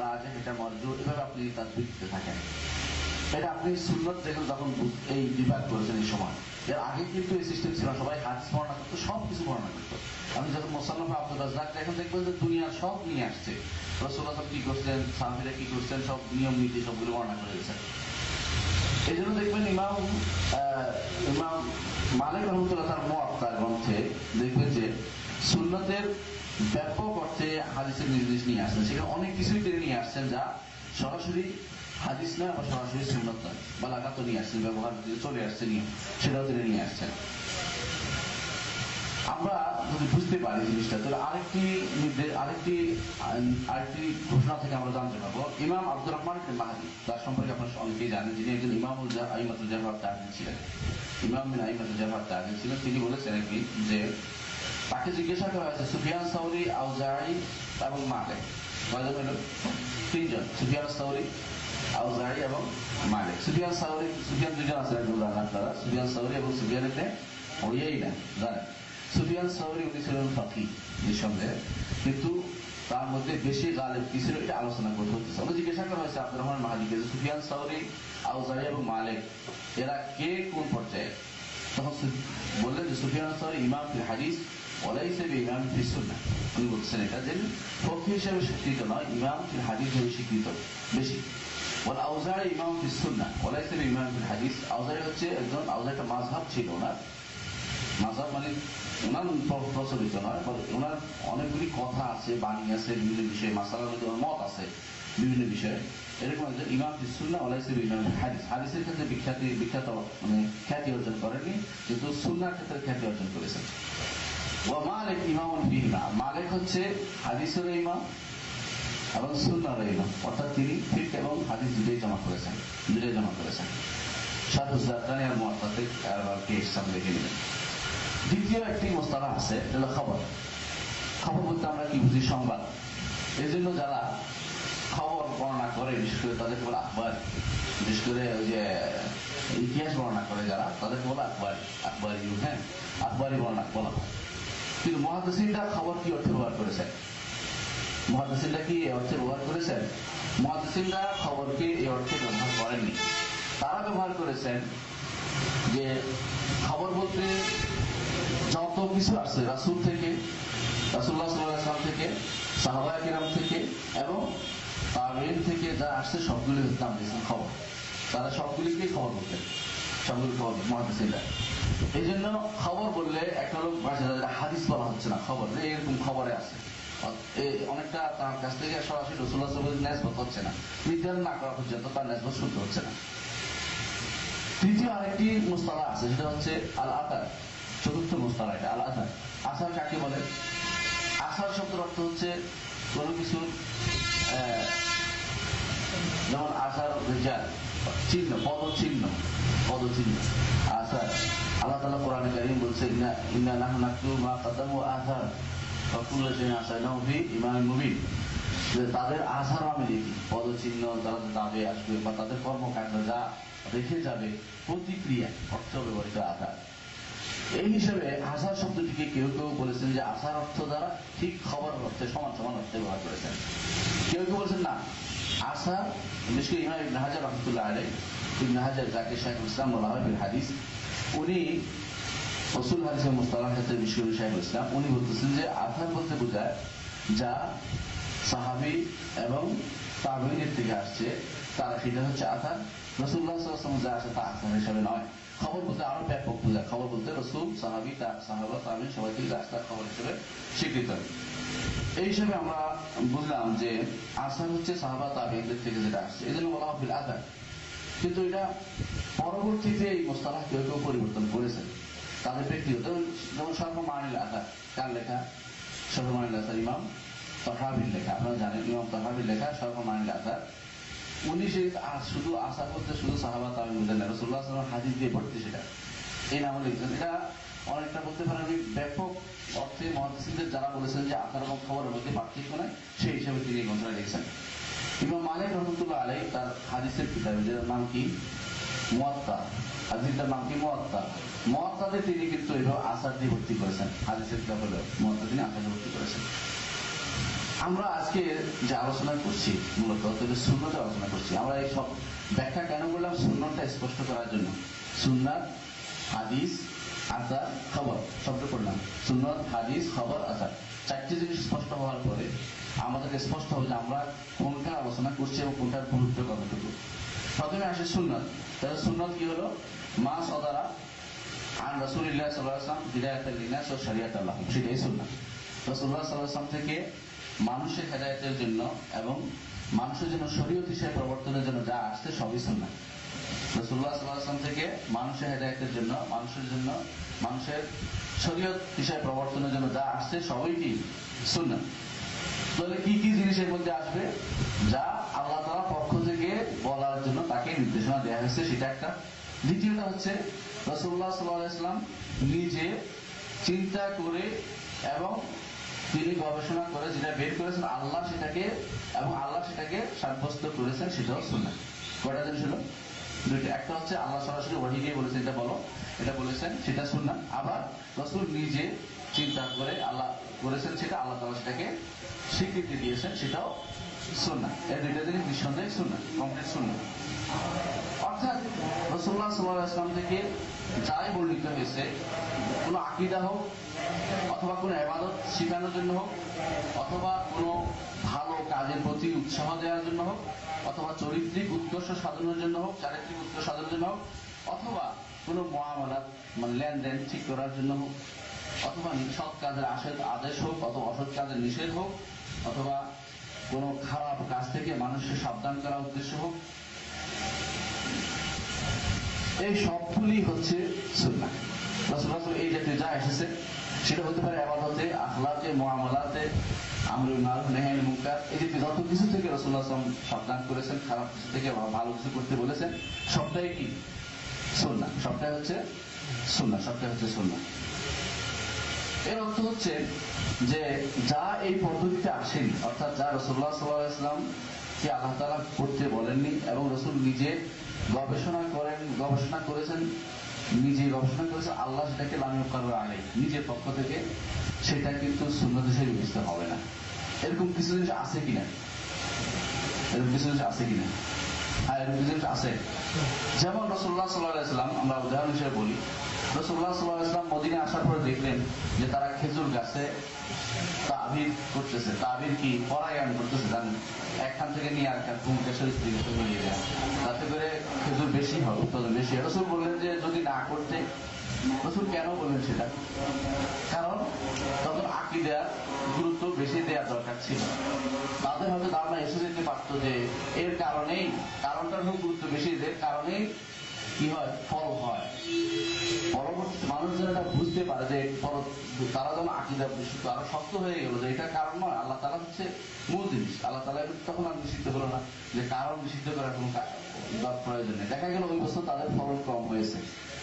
Speaker 2: রাজিহ, এটা মারজু, এভাবে আপনি তাত্ত্বিক দিতে থাকেন। এটা আপনি সুন্নাত যখন এই বিভাগ করেছেন এই সময়, এর আগে কিন্তু এই সিস্টেম ছিল, সবাই হাদিস বর্ণনা করতো, সব কিছু বর্ণনা করতো। আপনি যখন মুসান্নাফ আব্দুর রাজ্জাক এখন দেখবেন যে দুনিয়ার সব নিয়ে আসছে, রাসূলুল্লাহ কি করছেন, সাহাবীরা কি করছেন, সব নিয়ম নীতি সবগুলো বর্ণনা করে দিয়েছেন। এই জন্য দেখবেন ইমাম মালিক রাহমাতুল্লাহ তার মুওয়াত্তা গ্রন্থে দেখবেন যে সুন্নাতের ব্যাপক অর্থে হাদিসের নির্দেশ নিয়ে আসছেন। সেখানে অনেক কিছুই তিনি নিয়ে আসছেন যা সরাসরি হাদিস নয় বা সরাসরি সুন্নাত নয়, বা লাগাত নিয়ে আসছেন, ব্যবহার চলে আসছে নিয়ম, সেটাও তিনি নিয়ে আসছেন। আমরা যদি বুঝতে পারি জিনিসটা, তাহলে আরেকটি ঘোষণা থেকে আমরা জানতে পারবো। ইমাম আব্দুর রহমান ইবনে মাহদী, তার সম্পর্কে আপনারা অনেকেই জানেন, যিনি একজন আইমাতুল জারহ ওয়াত তা'দীল ছিলেন, ইমাম মিন আইমাতুল জারহ ওয়াত তা'দীল ছিলেন। তিনি বলেছেন একদিন যে তাকে জিজ্ঞাসা করা হয়েছে সুফিয়ান সাউরি, আউজাঈ এবং মালিক, কয়জন হলো? তিনজন, সুফিয়ান সাউরি, আউজাঈ এবং মালিক। সুফিয়ান দুজন আছেন, একজন জানেন আপনারা, সুফিয়ান সাউরি এবং সুফিয়ান ইবনে উয়াইনা জানেন। সুফিয়ান সাউরি উনি ছিলেন ফাকিহ নিঃসন্দেহে, কিন্তু তার মধ্যে বেশি গালিব কি ছিল এটা আলোচনা করতে হচ্ছে। আমরা জিজ্ঞাসা করা হয়েছে আব্দুর রহমান মাহদীকে, সুফিয়ান সাউরি, আউজাঈ এবং মালিক এরা কে কোন পর্যায়ে? তখন বললেন যে সুফিয়ান সাউরি ইমাম ফিল হাদিস ওয়ালাইসা বিইমাম ফিস সুন্নাহ। উনি বলছেন এটা যে ফকিহ হিসেবে স্বীকৃত নয়, ইমাম ফিল হাদিস হিসেবে স্বীকৃত বেশি। ওয়াল আউজারি ইমাম ফিস সুন্নাহ ওয়া লাইসা ইমাম ফিল হাদিস। আউজারি হচ্ছে একজন, আউজারি একটা মাযহাব ছিল ওনার, মাযহাব মানে ওনার প্রচলিত নয়, ওনার অনেকগুলি কথা আছে, বাণী আছে, বিভিন্ন বিষয়ে মাসালার মধ্যে মত আছে বিভিন্ন বিষয়ে। এরকম একজন ইমাম ফিস সুন্নাহ ওয়া লাইসা ইমাম ফিল হাদিস। হাদিসের ক্ষেত্রে বিখ্যাত মানে খ্যাতি অর্জন করেনি, কিন্তু সুন্নাহর ক্ষেত্রে খ্যাতি অর্জন করেছেন। ওয়া মালিক ইমামুন ফিহিমা। মালিক হচ্ছে হাদিসের ইমাম এবং সুন্নাহর ইমাম, অর্থাৎ তিনি ফিকহ এবং হাদিস দুটোই জমা করেছেন। শারহুজ্জাতানি আর মুআত্তাতে কে সামনে লিখে নেবেন। দ্বিতীয় একটি মুস্তালাহ আছে, এটা হলো খবর। খবর বলতে আমরা কি বুঝি? সংবাদ। এই জন্য যারা খবর বর্ণনা করে, বিশেষ করে তাদেরকে বলে আখবার। বিশেষ করে ওই যে ইতিহাস বর্ণনা করে যারা, তাদেরকে বলে আখবারি। হ্যাঁ, আখবারি বর্ণনা বলা হয়। কিন্তু মুহাদ্দিসিনরা খবর কি অর্থে ব্যবহার করেছেন? মুহাদ্দিসিনরা কি এই অর্থে ব্যবহার করেছেন? মুহাদ্দিসিনরা খবরকে এই অর্থে ব্যবহার করেননি। তারা ব্যবহার করেছেন যে খবর বলতে যত কিছু আছে রাসূল থেকে, রাসূলুল্লাহ সাল্লাল্লাহু আলাইহি ওয়াসাল্লাম থেকে, সাহাবায়ে কিরাম থেকে এবং তাবেঈন থেকে যা আসছে সবগুলি নাম দিয়েছেন খবর। তারা সবগুলিকেই খবর বলতেন, সবগুলি খবর মুহাদ্দিসিনরা। এই জন্য খবর বললে একটা লোক হাদিস বলা হচ্ছে না, খবর এরকম খবরে আছে, অনেকটা তার কাছ থেকে সরাসরি রাসূলুল্লাহ সাল্লাল্লাহু আলাইহি ওয়াসাল্লাম নেসবত হচ্ছে না, নির্ধারণ না করা পর্যন্ত তার নেসবত শুনতে হচ্ছে না। তৃতীয় আরেকটি মুস্তালাহ আছে, সেটা হচ্ছে আল আতার। চতুর্থ মুস্তালাহ এটা আল আতার। আসার কাকে বলে? আসার শব্দের অর্থ হচ্ছে কোনো কিছু, যেমন আসার রিজাল, চিহ্ন, পদচিহ্ন। আসার আল্লাহ তাআলা কোরআনে কারীম বলছে, ইন্না নাহনু নাকতুবু মা কাদ্দামু আসার ওয়া কুল্লা শাইইন আহসায়নাহু ফি ইমামিন মুবিন। যে তাদের আসার আমি লিখি, পদচিহ্ন যারা যাবে আসবে বা তাদের কর্মকাণ্ড যা রেখে যাবে, প্রতিক্রিয়া অর্থ ব্যবহৃত আসার। এই হিসেবে আসার শব্দটিকে কেউ বলেছেন যে আসার অর্থ দ্বারা ঠিক খবর অর্থে সমান অর্থে ব্যবহার করেছেন। কেউ বলেছেন না, আসার বিশেষ করে ইমাম ইবনে হাজার রাহমাতুল্লাহ আলাইহি, ইবনে হাজার যাকে শাইখুল ইসলাম বলা হয় ফিল হাদিস, উনি উসুল হাদিসের মুস্তালাহ ক্ষেত্রে বিশেষ করে শাইখুল ইসলাম, উনি বলতেছেন যে আসার বলতে বোঝায় যা সাহাবী এবং তাবেঈনের থেকে আসছে, তারা সেটা হচ্ছে আসার। রাসূলুল্লাহ সাল্লাল্লাহু আলাইহি ওয়াসাল্লাম যা আসে তা আসার হিসাবে নয়। খবর বলতে আরো ব্যাপক বোঝায়। খবর বলতে রাসূল, সাহাবী, সাহাবা, তাবেঈন সবাই থেকে আসা খবর হিসেবে স্বীকৃত। এই হিসেবে আমরা বুঝলাম যে আসার হচ্ছে সাহাবা তাবেঈনদের থেকে যেটা আসছে, এই জন্য বলা হয় ফিল আসার। কিন্তু এটা পরবর্তীতে এই মুস্তালাহ কেউ পরিবর্তন করেছেন তাদের ব্যক্তিগত, যেমন সর্বমানিল আসার কার লেখা? সর্বমানিল আসার ইমাম তাহাবীর লেখা। আপনারা জানেন ইমাম তাহাবীর লেখা সর্বমানিল আসার। উনি শুধু আসার বলতে শুধু সাহাবা তাবেঈন বুঝেন না, রাসূলুল্লাহ সাল্লাল্লাহু আলাইহি ওয়াসাল্লাম হাদিস দিয়ে ভর্তি, সেটা এই নামে লিখছেন। এটা অনেকটা বলতে পারেন ব্যাপক অর্থে মুহাদ্দিসিনদের যারা বলেছেন যে আসার এবং খবরের মধ্যে পার্থক্য নাই, সেই হিসাবে তিনি এই গ্রন্থটা লিখছেন। ইমাম মালিক রাহমাতুল্লাহ আলাইহি তার হাদিসের কিতাবে, যার নাম কি মুয়াত্তা, হাদিসটার নাম কি মুয়াত্তা। মুয়াত্তাতে তিনি কিন্তু এইভাবে আসার দিয়ে ভর্তি করেছেন। হাদিসের কিতাব হলো মুয়াত্তা, তিনি আসার দিয়ে ভর্তি করেছেন। আমরা আজকে যে আলোচনা করছি মূলত সুন্নতে আলোচনা করছি। আমরা এই সব ব্যাখ্যা কেন করলাম? সুন্নতটা স্পষ্ট করার জন্য। সুন্নাত, হাদিস, আসার, খবর শব্দ করলাম। সুন্নত, হাদিস, খবর, আসার, চারটি জিনিস স্পষ্ট হওয়ার পরে আমাদেরকে স্পষ্ট হবে যে আমরা কোনটা আলোচনা করছি এবং কোনটার গুরুত্ব কতটুকু। প্রথমে আসে সুন্নত। তাহলে সুন্নত কি হলো? মা সদারা আন রাসূলিল্লাহ সাল্লাল্লাহু আলাইহি ওয়াসাল্লাম হিদায়াতাল লিনাস ওয়া শারিআতাল লাহুম, সেটাই সুন্নাত। রাসূলুল্লাহ সাল্লাল্লাহু আলাইহি ওয়াসাল্লাম থেকে মানুষের হেদায়েতের জন্য এবং মানুষের জন্য শরীয়ত হিসেবে প্রবর্তনের জন্য যা আসছে সবই সুন্নাত। রাসূলুল্লাহ সাল্লাল্লাহু আলাইহি ওয়াসাল্লাম থেকে মানুষের হেদায়েতের জন্য, মানুষের শরীয়ত হিসেবে প্রবর্তনের জন্য যা আসছে সবই কি সুন্নাত। তাহলে কি কি জিনিসের মধ্যে আসবে? যা আল্লাহ তাআলার পক্ষ থেকে বলার জন্য তাকে নির্দেশনা দেওয়া হয়েছে, সেটা একটা। দ্বিতীয়টা হচ্ছে রাসূলুল্লাহ সাল্লাল্লাহু আলাইহি ওয়াসাল্লাম নিজে চিন্তা করে এবং তিনি গবেষণা করে যেটা বের করেছেন আল্লাহ সেটাকে সাব্যস্ত করেছেন, সেটাও সুন্নাত। কয়টা জিনিস হলো? দুইটা। একটা হচ্ছে আল্লাহ সরাসরি ওহী দিয়ে বলেছেন এটা বলো, এটা বলেছেন, সেটা সুন্নাত। আবার রাসূল নিজে চিন্তা করে আল্লাহ করেছেন, সেটা আল্লাহ তাআলা সেটাকে স্বীকৃতি দিয়েছেন, সেটাও সুন্নাত। এই দুইটা জিনিস নিঃসন্দেহে সুন্নাত, কমপ্লিট সুন্নাত। অর্থাৎ রাসূলুল্লাহ সাল্লাল্লাহু আলাইহি ওয়াসাল্লাম থেকে যাই বর্ণিত হয়েছে, কোনো আকীদা হোক অথবা কোনো ইবাদত শেখানোর জন্য হোক অথবা কোনো ভালো কাজের প্রতি উৎসাহ দেওয়ার জন্য হোক অথবা চরিত্রিক উৎকর্ষ সাধনের জন্য হোক, চারিত্রিক উৎকর্ষ সাধনের জন্য হোক, অথবা কোনো মুআমালাত মানে লেনদেন ঠিক করার জন্য হোক, অথবা সৎ কাজের আদেশ হোক, অথবা অসৎ কাজের নিষেধ হোক, অথবা কোনো খারাপ কাজ থেকে মানুষকে সাবধান করার উদ্দেশ্য হোক, এই সবগুলি হচ্ছে সুন্নাহ। রাসূলুল্লাহ এই জাতীয় যা এসেছে সেটা হতে পারে ইবাদতে, আখলাকে, মুআমালাতে, আমরুল মারুফ নাহি আনিল মুনকার, এই জাতীয় যত কিছু থেকে রাসূলুল্লাহ সাল্লাল্লাহু আলাইহি ওয়াসাল্লাম সাবধান করেছেন, খারাপ কিছু থেকে ভালো কিছু করতে বলেছেন, সবটাই কি সুন্নাহ, সবটাই হচ্ছে সুন্নাহ, সবটাই হচ্ছে সুন্নাহ। এর অর্থ হচ্ছে যে যা এই পদ্ধতিতে আসেনি, অর্থাৎ যা রাসূলুল্লাহ সাল্লাল্লাহু আলাইহি ওয়াসাল্লাম কে আল্লাহ তাআলা করতে বলেননি এবং রাসূল নিজে গবেষণা করেছেন, নিজে গবেষণা করেছেন, আল্লাহ সেটাকে লাম ইউকাররা আলাইহি, নিজের পক্ষ থেকে সেটা কিন্তু সুন্নাত হিসেবে বিবেচিত হবে না। এরকম কিছু জিনিস আছে কিনা? এরকম কিছু জিনিস আছে কিনা? হ্যাঁ, এরকম কিছু জিনিস আছে। যেমন রাসূলুল্লাহ সাল্লাল্লাহু আলাইহি ওয়াসাল্লাম, আমরা উদাহরণ হিসেবে বলি, রাসূলুল্লাহ সাল্লাল্লাহু আলাইহি ওয়াসাল্লাম মদিনায় আসার পরে দেখলেন যে তারা খেজুর গাছে তাবির করতেছে। তাবির কি? পরাগায়ন করতেছে, জানেন, একখান থেকে নিয়ে আরেকখান ভূমিকা স্ত্রীকে মিলিয়ে দেয়, তাতে করে খেজুর বেশি হবে, উৎপাদন বেশি। রাসূল বললেন যে যদি না করতে, রাসূল কেন বললেন সেটা? কারণ তখন আকীদার গুরুত্ব বেশি দেওয়ার দরকার ছিল। তাদের হয়তো ধারণা এসে যেতে পারতো যে এর কারণেই, কারণটার গুরুত্ব বেশি, এর কারণেই কি হয়, ফল হয়। পরবর্তী মানুষ যেন এটা বুঝতে পারে যে তারা যেন আকীদা বিশুদ্ধ আরো শক্ত হয়ে গেল যে এটার কারণ নয়, আল্লাহ তাআলা হচ্ছে মূল জিনিস। আল্লাহ তাআলা তখন আর নিষিদ্ধ হলো না যে কারণ নিষিদ্ধ করার কোনো প্রয়োজন নেই। দেখা গেল ওই বছর তাদের ফলন কম হয়েছে,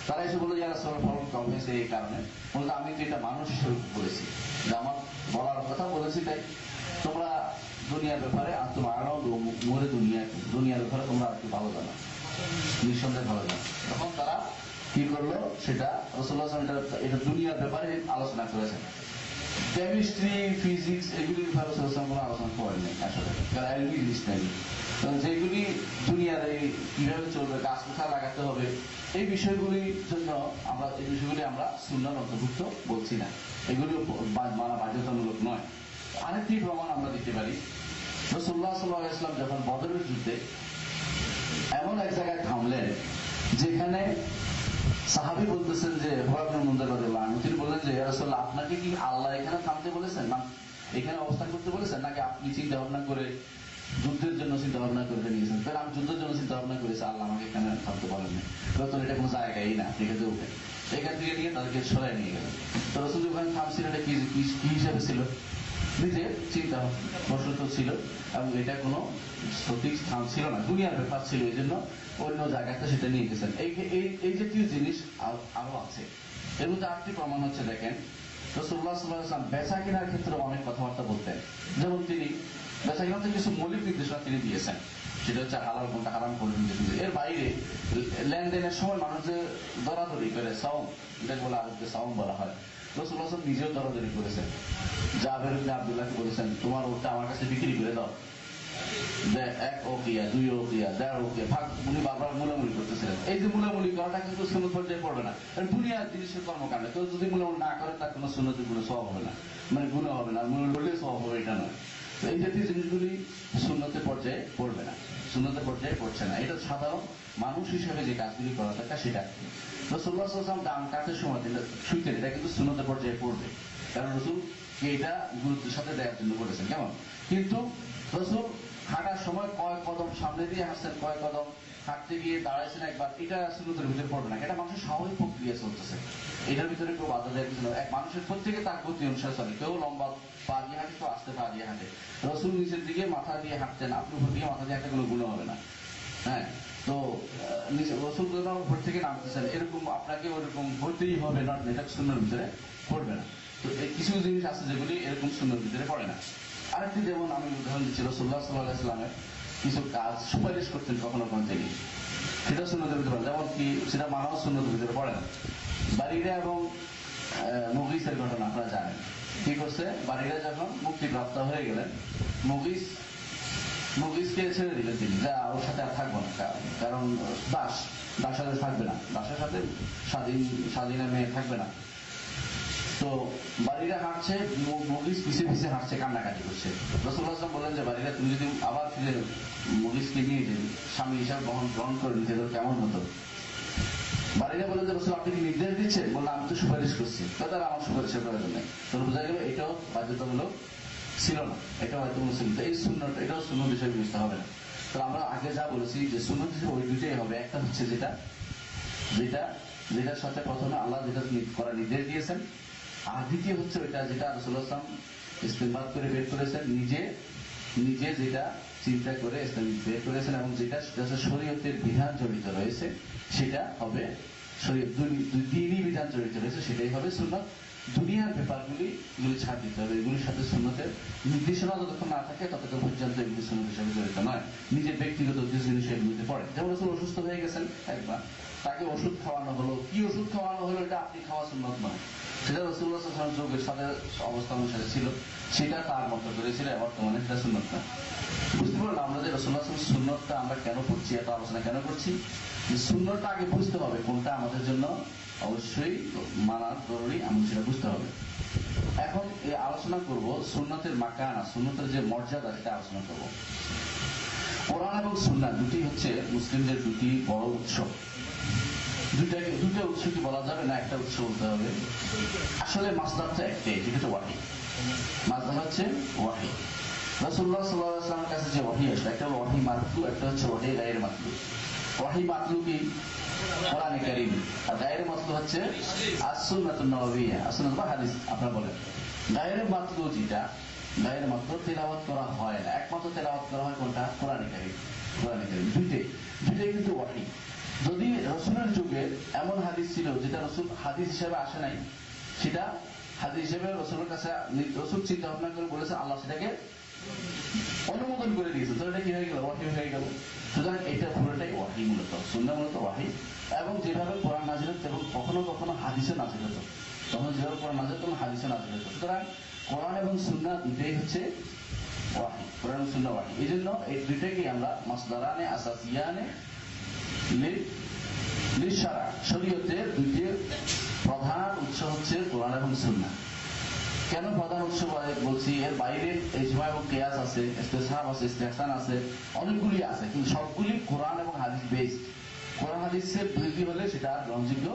Speaker 2: তারা এসে বললো যে রাসূলুল্লাহ ফলন কম হয়েছে এই কারণে। বলতো আমি তো এটা মানুষ হিসেবে বলেছি, যে আমার বলার কথা বলেছি, তাই তোমরা দুনিয়ার ব্যাপারে তোমার আরো মরে দুনিয়ার ব্যাপারে তোমরা আর একটু ভালো জানো, নিঃসন্দেহে ভালো জানো। তখন তারা কি করলো, সেটা রাসূলুল্লাহ সাল্লাল্লাহু আলাইহি ওয়াসাল্লাম এটা দুনিয়ার ব্যাপারে আলোচনা করেছেন। কেমিস্ট্রি, ফিজিক্স এগুলির ব্যাপারে রাসূলুল্লাহ সাল্লাল্লাহু আলাইহি ওয়াসাল্লাম আলোচনা করেননি আসলে, কারণ এলমি জিনিস নাই। যেগুলি দুনিয়ার এই কিভাবে চলবে, গাছ কোথায় লাগাতে হবে, এই বিষয়গুলির জন্য এই বিষয়গুলি আমরা সুন্নাহর অন্তর্ভুক্ত বলছি না, এগুলি মানা বাধ্যতামূলক নয়। আরেকটি প্রমাণ আমরা দিতে পারি, রাসূলুল্লাহ সাল্লাল্লাহু আলাইহি ওয়াসাল্লাম যখন বদরের যুদ্ধে এমন এক জায়গায় থামলেন যেখানে সাহাবী বলতেছেন যে তিনি বললেন যে ইয়া রাসূলুল্লাহ, আপনাকে কি আল্লাহ এখানে থামতে বলেছেন, না এখানে অবস্থান করতে বলেছেন, নাকি আপনি চিন্তা ভাবনা করে যুদ্ধের জন্য চিন্তা ভাবনা করে নিয়েছেন? তাহলে আমি যুদ্ধের জন্য চিন্তা ভাবনা করেছি, আল্লাহ আমাকে এখানে থামতে বলেননি। তখন এটা কোনো জায়গাই না, ঠিক আছে, উঠে এখান থেকে নিয়ে তাদেরকে সরাই নিয়ে গেলেন। তো রাসূল ওখানে থামছিল, এটা কি হিসাবে ছিল? নিজের চিন্তা প্রশ্ন ছিল, এবং এটা কোনো সঠিক স্থান ছিল না, দুনিয়ার ব্যাপার ছিল, এই জন্য অন্য জায়গাতে সেটা নিয়ে গেছেন। এই জাতীয় জিনিস আরো আছে। এর মধ্যে আরেকটি প্রমাণ হচ্ছে, দেখেন রাসূলুল্লাহ সাল্লাল্লাহু আলাইহি ওয়াসাল্লাম বেচা কেনার ক্ষেত্রে অনেক কথাবার্তা বলতেন। যেমন তিনি বেচা কেনাতে কিছু মৌলিক নির্দেশনা তিনি দিয়েছেন, সেটা হচ্ছে হালাল কোনটা, হারাম কোনটা নির্দেশ। এর বাইরে লেনদেনের সময় মানুষ যে দরাদরি করে, সাওম, এটা বলা সাওম বলা হয়, রাসূলুল্লাহ সাল্লাল্লাহু আলাইহি ওয়াসাল্লাম নিজেও দরাদরি করেছেন। জাবের ইবনে আব্দুল্লাহকে বলেছেন তোমার ওটা আমার কাছে বিক্রি করে দাও, এক ওকিয়া, দুই ওকিয়া, দেড় ওকিয়া, ভাগ। উনি বারবার মূলামূলি করতেছিলেন। এই যে মূলামূলি করাটা কিন্তু সুন্নত পর্যায়ে পড়বে না, কারণ দুনিয়ার জিনিসের কর্মকাণ্ডে কেউ যদি মূলামূলি না করে তার কোনো সুন্নতের কোনো সওয়াব হবে না, মানে গুনাহ হবে না, মূল বললে সওয়াব হবে এটা নয়। তো এই জাতীয় জিনিসগুলি সুন্নতের পর্যায়ে পড়বে না, সুন্নতের পর্যায়ে পড়ছে না। এটা সাধারণ মানুষ হিসেবে যে কাজগুলি করা দরকার সেটা। রাসূলুল্লাহ সাল্লাল্লাহু আলাইহি ওয়াসাল্লাম দাম কাটার সময় শুইতেন, এটা কিন্তু সুন্নতের পর্যায়ে পড়বে, কারণ রাসূল এটা গুরুত্বের সাথে দেওয়ার জন্য বলেছেন। কেমন? কিন্তু রাসূল হাঁটার সময় কয় কদম সামনে দিয়ে হাঁটছেন, কয় কদম হাঁটতে গিয়ে দাঁড়াইছেন একবার, এটা সুন্নতের ভিতরে পড়বে না। এটা মানুষের স্বাভাবিক প্রক্রিয়া চলতেছে, এটার ভিতরে কেউ বাধা দেওয়ার কিছু নয়। এক মানুষের প্রত্যেকে তার গতি অনুসারে চলে, কেউ লম্বা পা দিয়ে হাঁটে, কেউ আস্তে পা দিয়ে হাঁটে। রাসূল নিচের দিকে মাথা দিয়ে হাঁটতেন, আপনি উপর দিকে মাথা দিয়ে হাঁটতে কোনো গুণ হবে না। হ্যাঁ, তো রাসূল উপর থেকে নামতেছেন, এরকম আপনাকে ওরকম হইতেই হবে না, এটা সুন্নাহর ভিতরে পড়বে না। তো কিছু জিনিস আছে যেগুলি এরকম সুন্নাহর ভিতরে পড়ে না। আরেকটি যেমন আমি উদাহরণ দিচ্ছি, রাসূলুল্লাহ সাল্লাল্লাহু আলাইহি ওয়াসাল্লামের কিছু কাজ সুপারিশ করতেন কখনো কখনো থেকে, সেটা সুন্নতের ভিতরে পড়ে, যেমন কি সেটা মানাও সুন্নতের ভিতরে পড়ে না। বারিরা এবং মুগিসের ঘটনা আপনারা জানেন। কি করছে, বারিরা যখন মুক্তিপ্রাপ্ত হয়ে গেলেন, মুগিসকে ছেড়ে দিলেন তিনি, যা ওর সাথে আর থাকবো না, কারণ দাসের সাথে থাকবে না, দাসের সাথে স্বাধীনা মেয়ে থাকবে না। তো বাড়িরা হাঁটছে, মগিজ পিছে পিছে হাঁটছে, কান্নাকাটি করছে। রাসূলুল্লাহ সাল্লাল্লাহু আলাইহি ওয়াসাল্লাম বললেন যে বাড়িরা তুমি যদি আবার ফিরে মগিজকে নিয়ে স্বামী হিসাবে গ্রহণ করে নিতে কেমন হতো? বাড়িরা বললেন যে রাসূল আপনি কি নির্দেশ দিচ্ছেন? বললাম আমি তো সুপারিশ করছি। তাহলে আমার সুপারিশের প্রয়োজন নেই। তাহলে বোঝা গেল এটাও বাধ্যতামূলক ছিল না, এটাও বাধ্যতামূলক ছিল। এই সুন্নাত, এটাও সুন্নত হিসেবে বুঝতে হবে না। তো আমরা আগে যা বলেছি যে সুন্নত হিসেবে ওই দুইটাই হবে। একটা হচ্ছে যেটার সাথে প্রথমে আল্লাহ যেটা করার নির্দেশ দিয়েছেন, আর দ্বিতীয় হচ্ছে ওইটা যেটা রাসূলুল্লাহ সাল্লাল্লাহু আলাইহি ওয়াসাল্লাম ইস্তেমবাদ করে বের করেছেন, নিজে যেটা চিন্তা করে বের করেছেন এবং যেটা শরীয়তের বিধান জড়িত রয়েছে সেটা হবে শরীয়ত। দিনই বিধান জড়িত রয়েছে সেটাই হবে সুন্নাত। দুনিয়ার ব্যাপারগুলি এগুলি ছাড় দিতে হবে। এগুলির সাথে সুন্নতের নির্দেশনা যতক্ষণ না থাকে ততক্ষণ পর্যন্ত এগুলি সুন্নত হিসেবে জড়িত নয়, নিজের ব্যক্তিগত জিনিস এগুলিতে পড়ে। যেমন রাসূল অসুস্থ হয়ে গেছেন একবার, তাকে ওষুধ খাওয়ানো হলো, কি ওষুধ খাওয়ানো হলো এটা আপনি খাওয়া সুন্নত নয়, সেটা রাসূলুল্লাহ সাল্লাল্লাহু আলাইহি ওয়াসাল্লাম যোগের সাথে অবস্থা অনুসারে ছিল, সেটা তার মতো করেছিল, বর্তমানে সেটা সুন্নত না। বুঝতে পারলাম আমরা যে রাসূলুল্লাহ সাল্লাল্লাহু আলাইহি ওয়াসাল্লাম সুন্নতটা আমরা কেন করছি, এত আলোচনা কেন করছি? যে সুন্নতটা আগে বুঝতে হবে কোনটা আমাদের জন্য অবশ্যই মানার জরুরি, আমাদের সেটা বুঝতে হবে। এখন এই আলোচনা করব সুন্নতের মাকানা, সুন্নতের যে মর্যাদা সেটা আলোচনা করব। কোরআন এবং সুন্নাহ দুটি হচ্ছে মুসলিমদের দুটি বড় উৎসব। দুটো উৎস কি বলা যাবে না, একটা উৎস বলতে হবে। আসলে মাসদারটা একটাই, যেটা হচ্ছে ওয়াহী। মাসদার হচ্ছে ওয়াহী। রাসূলুল্লাহ সাল্লাল্লাহু আলাইহি ওয়াসাল্লামের কাছে যে ওয়াহী আসে, একটা হলো ওয়াহী মাতলু, একটা হচ্ছে ওয়াহী গায়রে মাতলু। ওয়াহী মাতলু কি? কোরআনে কারীম। আর গায়রে মাতলু হচ্ছে আস-সুন্নাতুন নববিয়্যাহ, as-সুন্নাত বা হাদিস আপনারা বলেন। গায়রে মাতলু যেটা, গায়রে মাতলু তেলাওয়াত করা হয় না, একমাত্র তেলাওয়াত করা হয় কোনটা? কোরআনে কারীম। কোরআনে কারীম দুইটাই কিন্তু ওয়াহী। যদি রাসূলের যুগে এমন হাদিস ছিল যেটা রাসূল হাদিস হিসেবে আসে নাই, সেটা হাদিস হিসেবে রাসূলের কাছে রাসূল চিন্তা ভাবনা করে বলেছে, আল্লাহ সেটাকে অনুমোদন করে দিয়েছে, তো এটা কি হয়ে গেল? ওয়াহী হয়ে গেল। সুতরাং এটা পুরোটাই ওয়াহী, মূলত সুন্নাহ মূলত ওয়াহী। এবং যেভাবে কোরআন নাযিল হতো এবং কখনো কখনো হাদিসে নাযিল হতো, তখন যেভাবে কোরআন নাযিল হতো হাদিসে নাযিল হতো। সুতরাং কোরআন এবং সুন্নাহ দুটোই হচ্ছে ওয়াহী, কোরআন এবং সুন্নাহ ওয়াহী। এই জন্য এই দুইটাকে আমরা মাসদারানে আসাসিয়ানে লিশারা, শরীয়তের দুইটি প্রধান উৎস হচ্ছে কোরআন এবং সুন্নাহ। কেন প্রধান উৎস বলছি? এর বাইরে ইজমা এবং কিয়াস আছে, ইস্তিসহাব আছে, ইস্তিহসান আছে, অনেকগুলি আছে, কিন্তু সবগুলি কোরআন এবং হাদিস বেসড। কোরআন হাদিসের বৃদ্ধি হলে সেটা আর গ্রহণযোগ্য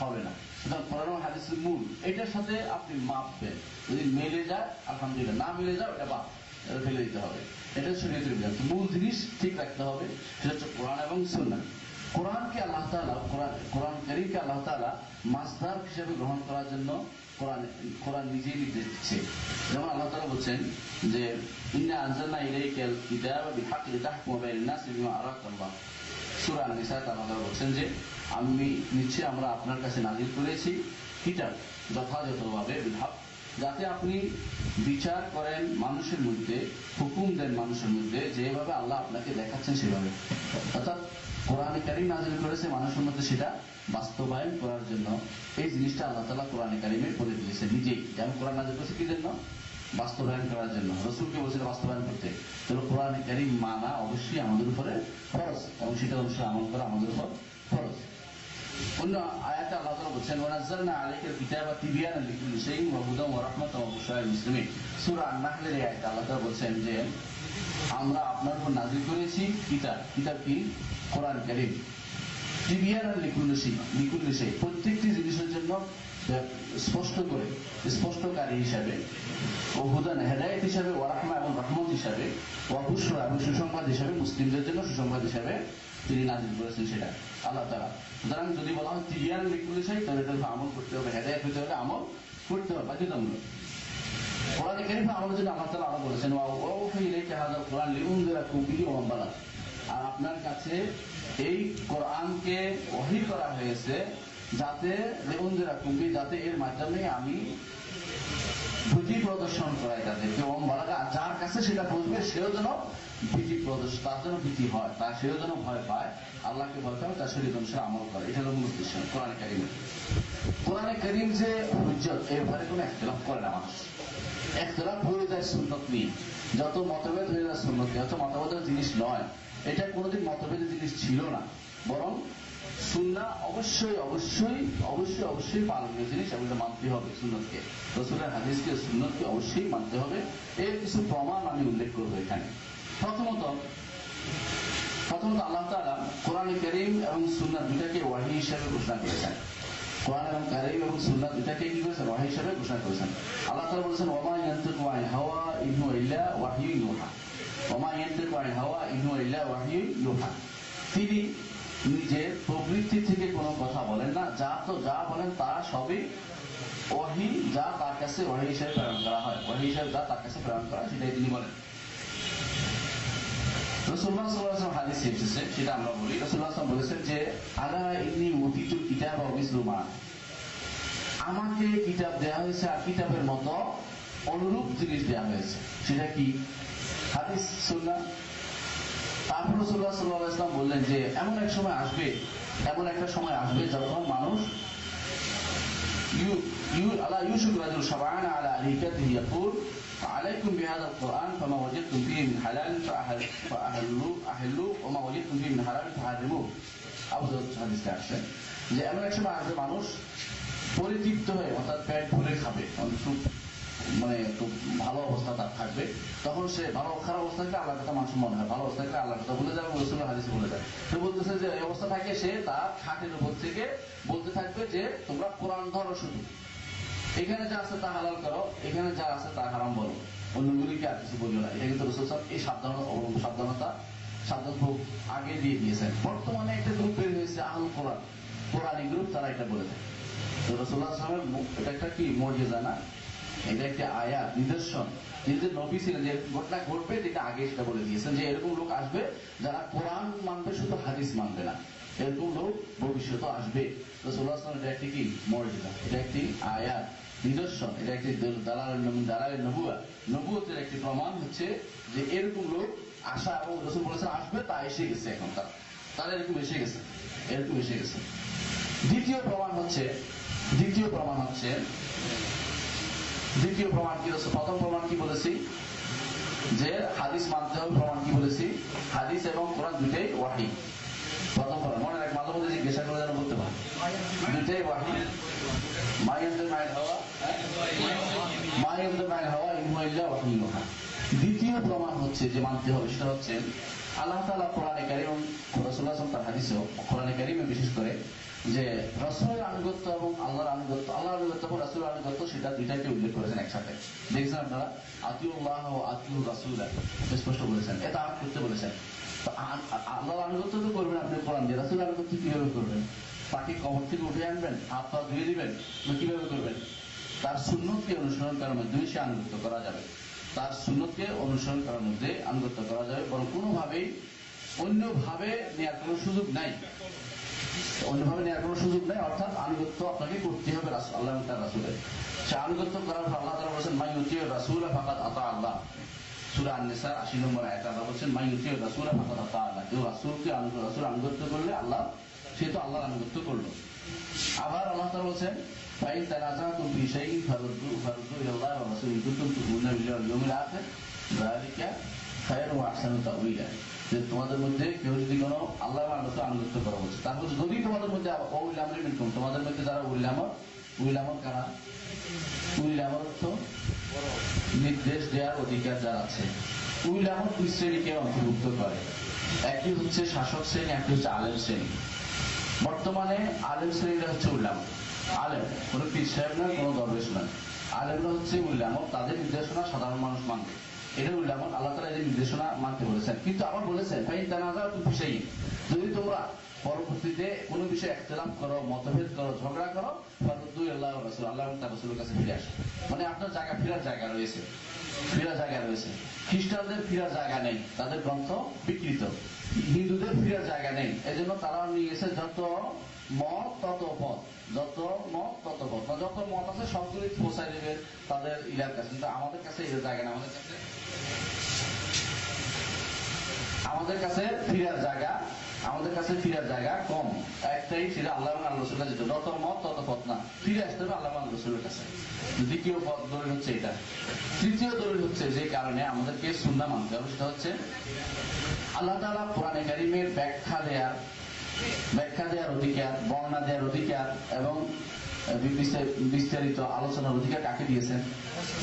Speaker 2: হবে না। সুতরাং কোরআন এবং হাদিসের মূল, এটার সাথে আপনি মাপবেন, যদি মিলে যায় আলহামদুলিল্লাহ, না মিলে যায় ওটা বাদ, এটা ফেলে দিতে হবে। এটা শরীয়তের বিধান। মূল জিনিস ঠিক রাখতে হবে, সেটা হচ্ছে কোরআন এবং সুন্নাহ। কোরআনকে আল্লাহ তাআলা, কোরআন কারীমকে আল্লাহ তাআলা মাসদার হিসেবে গ্রহণ করার জন্য কোরআন নিজেই নির্দেশ দিচ্ছে। যেমন আল্লাহ তাআলা বলছেন যে ইন্না আনজালনা ইলাইকাল কিতাবা বিল-হাক্কি লিতাহকুমা বাইনান নাসি বিমা আরাকাল্লাহ। সূরা আন-নিসাতে আল্লাহ তাআলা বলছেন যে আমি নিশ্চয়ই আমরা আপনার কাছে নাযিল করেছি কিতাব যথাযথভাবে বিল-হক, যাতে আপনি বিচার করেন মানুষের মধ্যে, হুকুম দেন মানুষের মধ্যে যেভাবে আল্লাহ আপনাকে দেখাচ্ছেন সেভাবে। অর্থাৎ কোরআনে কারীম নাযিল করেছে মানুষের মধ্যে সেটা বাস্তবায়ন করার জন্য। এই জিনিসটা আল্লাহ তাআলা কোরআনে কারীমে বলে দিয়েছে নিজেই। যেমন কোরআন নাযিল করেছে কি জন্য? বাস্তবায়ন করার জন্য। রাসূলকে বলেছিল বাস্তবায়ন করতে। তাহলে কোরআনে কারীম মানা অবশ্যই আমাদের উপরে ফরজ, এবং সেটা অবশ্যই আমল করা আমাদের উপর ফরজ। অন্য আয়াতে আল্লাহ তাআলা বলেছেন ওয়ানাজ্জালনা আলাইকাল কিতাবা তিবয়ানান লিকুল্লি শাইইন ওয়া হুদান ওয়া রাহমাতান ওয়া বুশরা লিল মুসলিমিন। সূরা আন-নাহলের এই আয়াতে আল্লাহ তাআলা বলেছেন যে আমরা আপনার উপর নাযিল করেছি কিতাব কি? কোরআন কারীম। তিবয়ানান লিকুল্লি শাই, প্রত্যেকটি জিনিসের জন্য স্পষ্ট করে, স্পষ্টকারী হিসাবে, ও হুদান হেদায়েত হিসাবে, ওয়া রাহমা এবং রহমত হিসাবে, ওয়া বুশরা এবং সুসংবাদ হিসাবে, মুসলিমদের জন্য সুসংবাদ হিসাবে তিনি নাযিল করেছেন সেটা আল্লাহ তাআলা। সুতরাং যদি বলা হয় তিবয়ানান লিকুল্লি শাই, তাহলে এটার আমল করতে হবে, হেদায়েত হতে হবে, আমল করতে হবে, বাধ্যতামূলক। কোরআনে কারীমে আমলের জন্য আল্লাহ তাআলা আরো বলেছেন ওয়া আউফা ইলাইকা হাযাল কুরআন লিউনযিরাকুম বিহি ওয়া মান বালাগ। আর আপনার কাছে এই কোরআনকে ওহী করা হয়েছে যাতে লিউনযিরাকুম বিহি, যাতে এর মাধ্যমে আমি ভীতি প্রদর্শন করাই তাদেরকে, ওয়া মান বালাগ, যার কাছে সেটা পৌঁছবে সেও যেন ভীতি প্রদর্শন, তার জন্য ভীতি হয়, তার সেও যেন ভয় পায়, আল্লাহকে ভয় পায়, তার শরীয়ত অনুসারে আমল করে। এটা হলো মূল উদ্দেশ্য কোরআনে কারীমের। কোরআনে কারীম যে হুজ্জত, এর ব্যাপারে কোনো ইখতিলাফ করে না মানুষ। ইখতিলাফ হয়ে যায় সুন্নাত নিয়ে, যত মতভেদ হয়ে যায় সুন্নাত নিয়ে, যত মতভেদের জিনিস নয়, এটা কোনোদিন মতভেদের জিনিস ছিল না, বরং সুন্নাহ অবশ্যই অবশ্যই অবশ্যই অবশ্যই পালনীয় জিনিস এবং এটা মানতে হবে। সুন্নতকে, রাসূলের হাদিসকে, সুন্নতকে অবশ্যই মানতে হবে। এর কিছু প্রমাণ আমি উল্লেখ করবো এখানে। প্রথমত আল্লাহ তাআলা কোরআনে কারীম এবং সুন্নাহ দুটাকে ওয়াহী হিসেবে ঘোষণা করেছেন। কোরআন এবং কারীম এবং সুন্নাহ দুটাকে কি করেছেন? ওয়াহী হিসেবে ঘোষণা করেছেন। আল্লাহ তাআলা বলেছেন, ওয়া মা ইয়ানতিকু আনিল হাওয়া ইন হুয়া ইল্লা ওয়াহয়ুন ইউহা। ওয়া মা ইয়ানতিকু আনিল হাওয়া ইন হুয়া ইল্লা ওয়াহয়ুন ইউহা। তিনি নিজের প্রবৃত্তি থেকে কোনো কথা বলেন না, যা বলেন তা সবই ওয়াহী, যা তার কাছে ওয়াহী হিসেবে প্রেরণ করা হয়, ওয়াহী হিসেবে যা তার কাছে প্রেরণ করা হয় সেটাই তিনি বলেন। রাসূলুল্লাহ সাল্লাল্লাহু আলাইহি ওয়াসাল্লাম হাদিসে এসেছে, সেটা আমরা বলি। রাসূলুল্লাহ সাল্লাল্লাহু আলাইহি ওয়াসাল্লাম বলেছেন যে আলা ইন্নী উতিতুল কিতাবা ওয়া মিসলু মা, আমাকে কিতাব দেওয়া হয়েছে আর কিতাবের মতো অনুরূপ জিনিস দেওয়া হয়েছে। সেটা কি? হাদিস, সুন্নাহ। তারপর রাসূলুল্লাহ সাল্লাল্লাহু আলাইহি ওয়াসাল্লাম বললেন যে এমন একটা সময় আসবে যখন মানুষ আলা ইউশুক রাজুল শাবাআন আলা আরিকাতিহি ইয়াকুল আলাইকুম বিহাযা আল-কুরআন ফামা ওয়াজাদতুম ফীহি মিন হালাল ফাআহলু ওয়া মা ওয়াজাদতুম ফীহি মিন হারাম ফাহারিমু। আবু দাউদ হাদিসে আসছে যে এমন এক সময় আসবে মানুষ পরিতৃপ্ত হয়ে, অর্থাৎ পেট ভরে খাবে, খুব ভালো অবস্থা তার থাকবে। তখন সে ভালো খারাপ অবস্থা থাকলে আল্লাহর কথা মানুষ মনে হয়, ভালো অবস্থা থাকলে আল্লাহর কথা ভুলে যাবে, রাসূলের হাদিসে বলে যায়। সে বলতেছে যে এই অবস্থা থাকে সে তার খাটের উপর থেকে বলতে থাকবে যে তোমরা কোরআন ধরো, শুধু এখানে যা আছে তা হালাল করো, এখানে যা আছে তা হারাম বলো, অন্যগুলিকে আর কিছু বলিও না। এটা কিন্তু রাসূল সাল্লাল্লাহু আলাইহি ওয়াসাল্লাম এই সাবধান খুব আগে দিয়ে দিয়েছেন। বর্তমানে একটা গ্রুপ বের হয়েছে আহলুল কোরআন, কোরআনী গ্রুপ, তারা এটা বলে থাকে। তো রাসূলুল্লাহ সাল্লাল্লাহু আলাইহি ওয়াসাল্লাম এটা একটা কি মুজিজা না, এটা একটা আয়াত, নিদর্শন। তিনি যে নবী ছিলেন, যে ঘটনা ঘটবে যেটা আগে সেটা বলে দিয়েছেন যে এরকম লোক আসবে যারা কোরআন মানবে, শুধু হাদিস মানবে না। এরকম লোক ভবিষ্যতে আসবে। রাসূলুল্লাহ সাল্লাল্লাহু আলাইহি ওয়াসাল্লাম এটা একটি কি মুজিজা, এটা একটি আয়াত, নিদর্শন, এটা একটি দালালের নবুয়তের একটি প্রমাণ হচ্ছে যে এরকম লোক আসা, এবং রাসূল বলেছেন আসবে, তা এসে গেছে। এখন তারা এরকম এসে গেছে। দ্বিতীয় প্রমাণ কি? প্রথম প্রমাণ কি বলেছি? যে হাদিস মানতে হবে। প্রমাণ কি বলেছি? হাদিস এবং কোরআন দুইটাই ওয়াহী। প্রথম প্রমাণ মনে রাখ, মাঝে মধ্যে জিজ্ঞাসা করে যেন বলতে পারে, দুইটাই ওয়াহী। মা ইয়ানতিকু আনিল হাওয়া ইন হুয়া ইল্লা ওয়াহয়ুন ইউহা। দ্বিতীয় প্রমাণ হচ্ছে যে মানতে হবে, সেটা হচ্ছে আল্লাহ তাআলা কোরআনে কারীম, রাসূলুল্লাহ সাল্লাল্লাহু আলাইহি ওয়াসাল্লাম তার হাদিসেও, কোরআনে কারীমে বিশেষ করে যে রাসূলের আনুগত্য এবং আল্লাহর আনুগত্য, এবং রাসূলের আনুগত্য, সেটা দুইটাকে উল্লেখ করেছেন একসাথে। দেখছেন আপনারা, আতিউল্লাহ ওয়া আতিউর রাসূল স্পষ্ট বলেছেন, এটা আট করতে বলেছেন। তো আল্লাহর আনুগত্য তো করবেন আপনি কোরআন দিয়ে, রাসূলের আনুগত্য কিভাবে করবেন? তাকে কবর থেকে উঠে আনবেন, হাত পা ধুয়ে দিবেন, কিভাবে করবেন? তার সুন্নতকে অনুসরণ করার মধ্যে সে আনুগত্য করা যাবে। তার সুন্নতকে অনুসরণ করার মধ্যে আনুগত্য করা যাবে, বরং কোনোভাবেই অন্যভাবে নেওয়ার কোনো সুযোগ নাই। অর্থাৎ আনুগত্য আপনাকে করতে হবে আল্লাহ এবং তার রাসূলের। সে আনুগত্য করার পর আল্লাহ তাআলা বলেছেন, মান ইউতিউর রাসূলা ফাকাদ আতা আল্লাহ। সূরা আন-নিসা 80 নম্বর আয়াতে আল্লাহ বলেছেন, মান ইউতিউর রাসূলা ফাকাদ আতা আল্লাহ। কেউ রাসূলকে আনুগত্য করলে আল্লাহ, সে তো আল্লাহর আনুগত্য করলো। আবার আল্লাহ তাআলা বলেছেন, ফাইন তানাযাতুম ফি শাইইন ফারুদ্দু ইলাল্লাহি ওয়া রাসূলিহি ইন কুনতুম তু'মিনুনা বিল্লাহি ওয়াল ইয়াউমিল আখির যালিকা খায়রুন ওয়া আহসানু তা'ওয়িলা। যে তোমাদের মধ্যে কেউ যদি কোনো আল্লাহর আনুগত্য করা হচ্ছে, তারপর যদি তোমাদের মধ্যে তোমাদের মধ্যে যারা উলিল আমর কারা? উলিল আমর অর্থ নির্দেশ দেওয়ার অধিকার যারা আছে। উলিল আমর দুই শ্রেণীকে অন্তর্ভুক্ত করে, একটি হচ্ছে শাসক শ্রেণী, একটি হচ্ছে আলেম শ্রেণী। বর্তমানে আলেম শ্রেণীরা হচ্ছে উলিল আমর। আলেম কোনো পীর সাহেব নয়, কোনো দরবেশ নয়। আলেমরা হচ্ছে উলিল আমর, তাদের নির্দেশনা সাধারণ মানুষ মানবে। এটা উল্লেখ আল্লাহ তাআলা এই নির্দেশনা মানতে বলেছেন। কিন্তু আবার বলেছেন, ফাইন তানাযাতুম ফি শাইইন, যদি তোমরা পরবর্তীতে কোনো বিষয়ে ইখতিলাফ করো, মতভেদ করো, ঝগড়া করো, ফারুদ্দু ইলাল্লাহি ওয়া রাসূল, আল্লাহ এবং তার রাসূলের কাছে ফিরে আসো। মানে আপনার ফেরার জায়গা রয়েছে। খ্রিস্টানদের ফেরার জায়গা নেই, তাদের গ্রন্থ বিকৃত। হিন্দুদের ফেরার জায়গা নেই, এজন্য তারা নিয়ে গেছে যত মত তত পথ, যত মত আছে সবগুলি পৌঁছাই দেবে তাদের ইলার কাছে। কিন্তু আমাদের কাছে এর জায়গা না, আমাদের কাছে ফিরার জায়গা কম। একটাই, সেটা আল্লাহ এবং আল্লাহ রাসূলের কাছে। যত মত তত পথ না, ফিরে আসতে হবে আল্লাহ এবং আল্লাহ রাসূলের কাছে। দ্বিতীয় দলিল হচ্ছে এটা। তৃতীয় দলিল হচ্ছে যে কারণে আমাদেরকে সুন্নাহ মানতে হবে, সেটা হচ্ছে আল্লাহ তাআলা কোরআনে কারীমের ব্যাখ্যা দেওয়ার ব্যাখ্যা দেওয়ার অধিকার, বর্ণনা দেওয়ার অধিকার এবং বিস্তারিত আলোচনার অধিকার কাকে দিয়েছেন?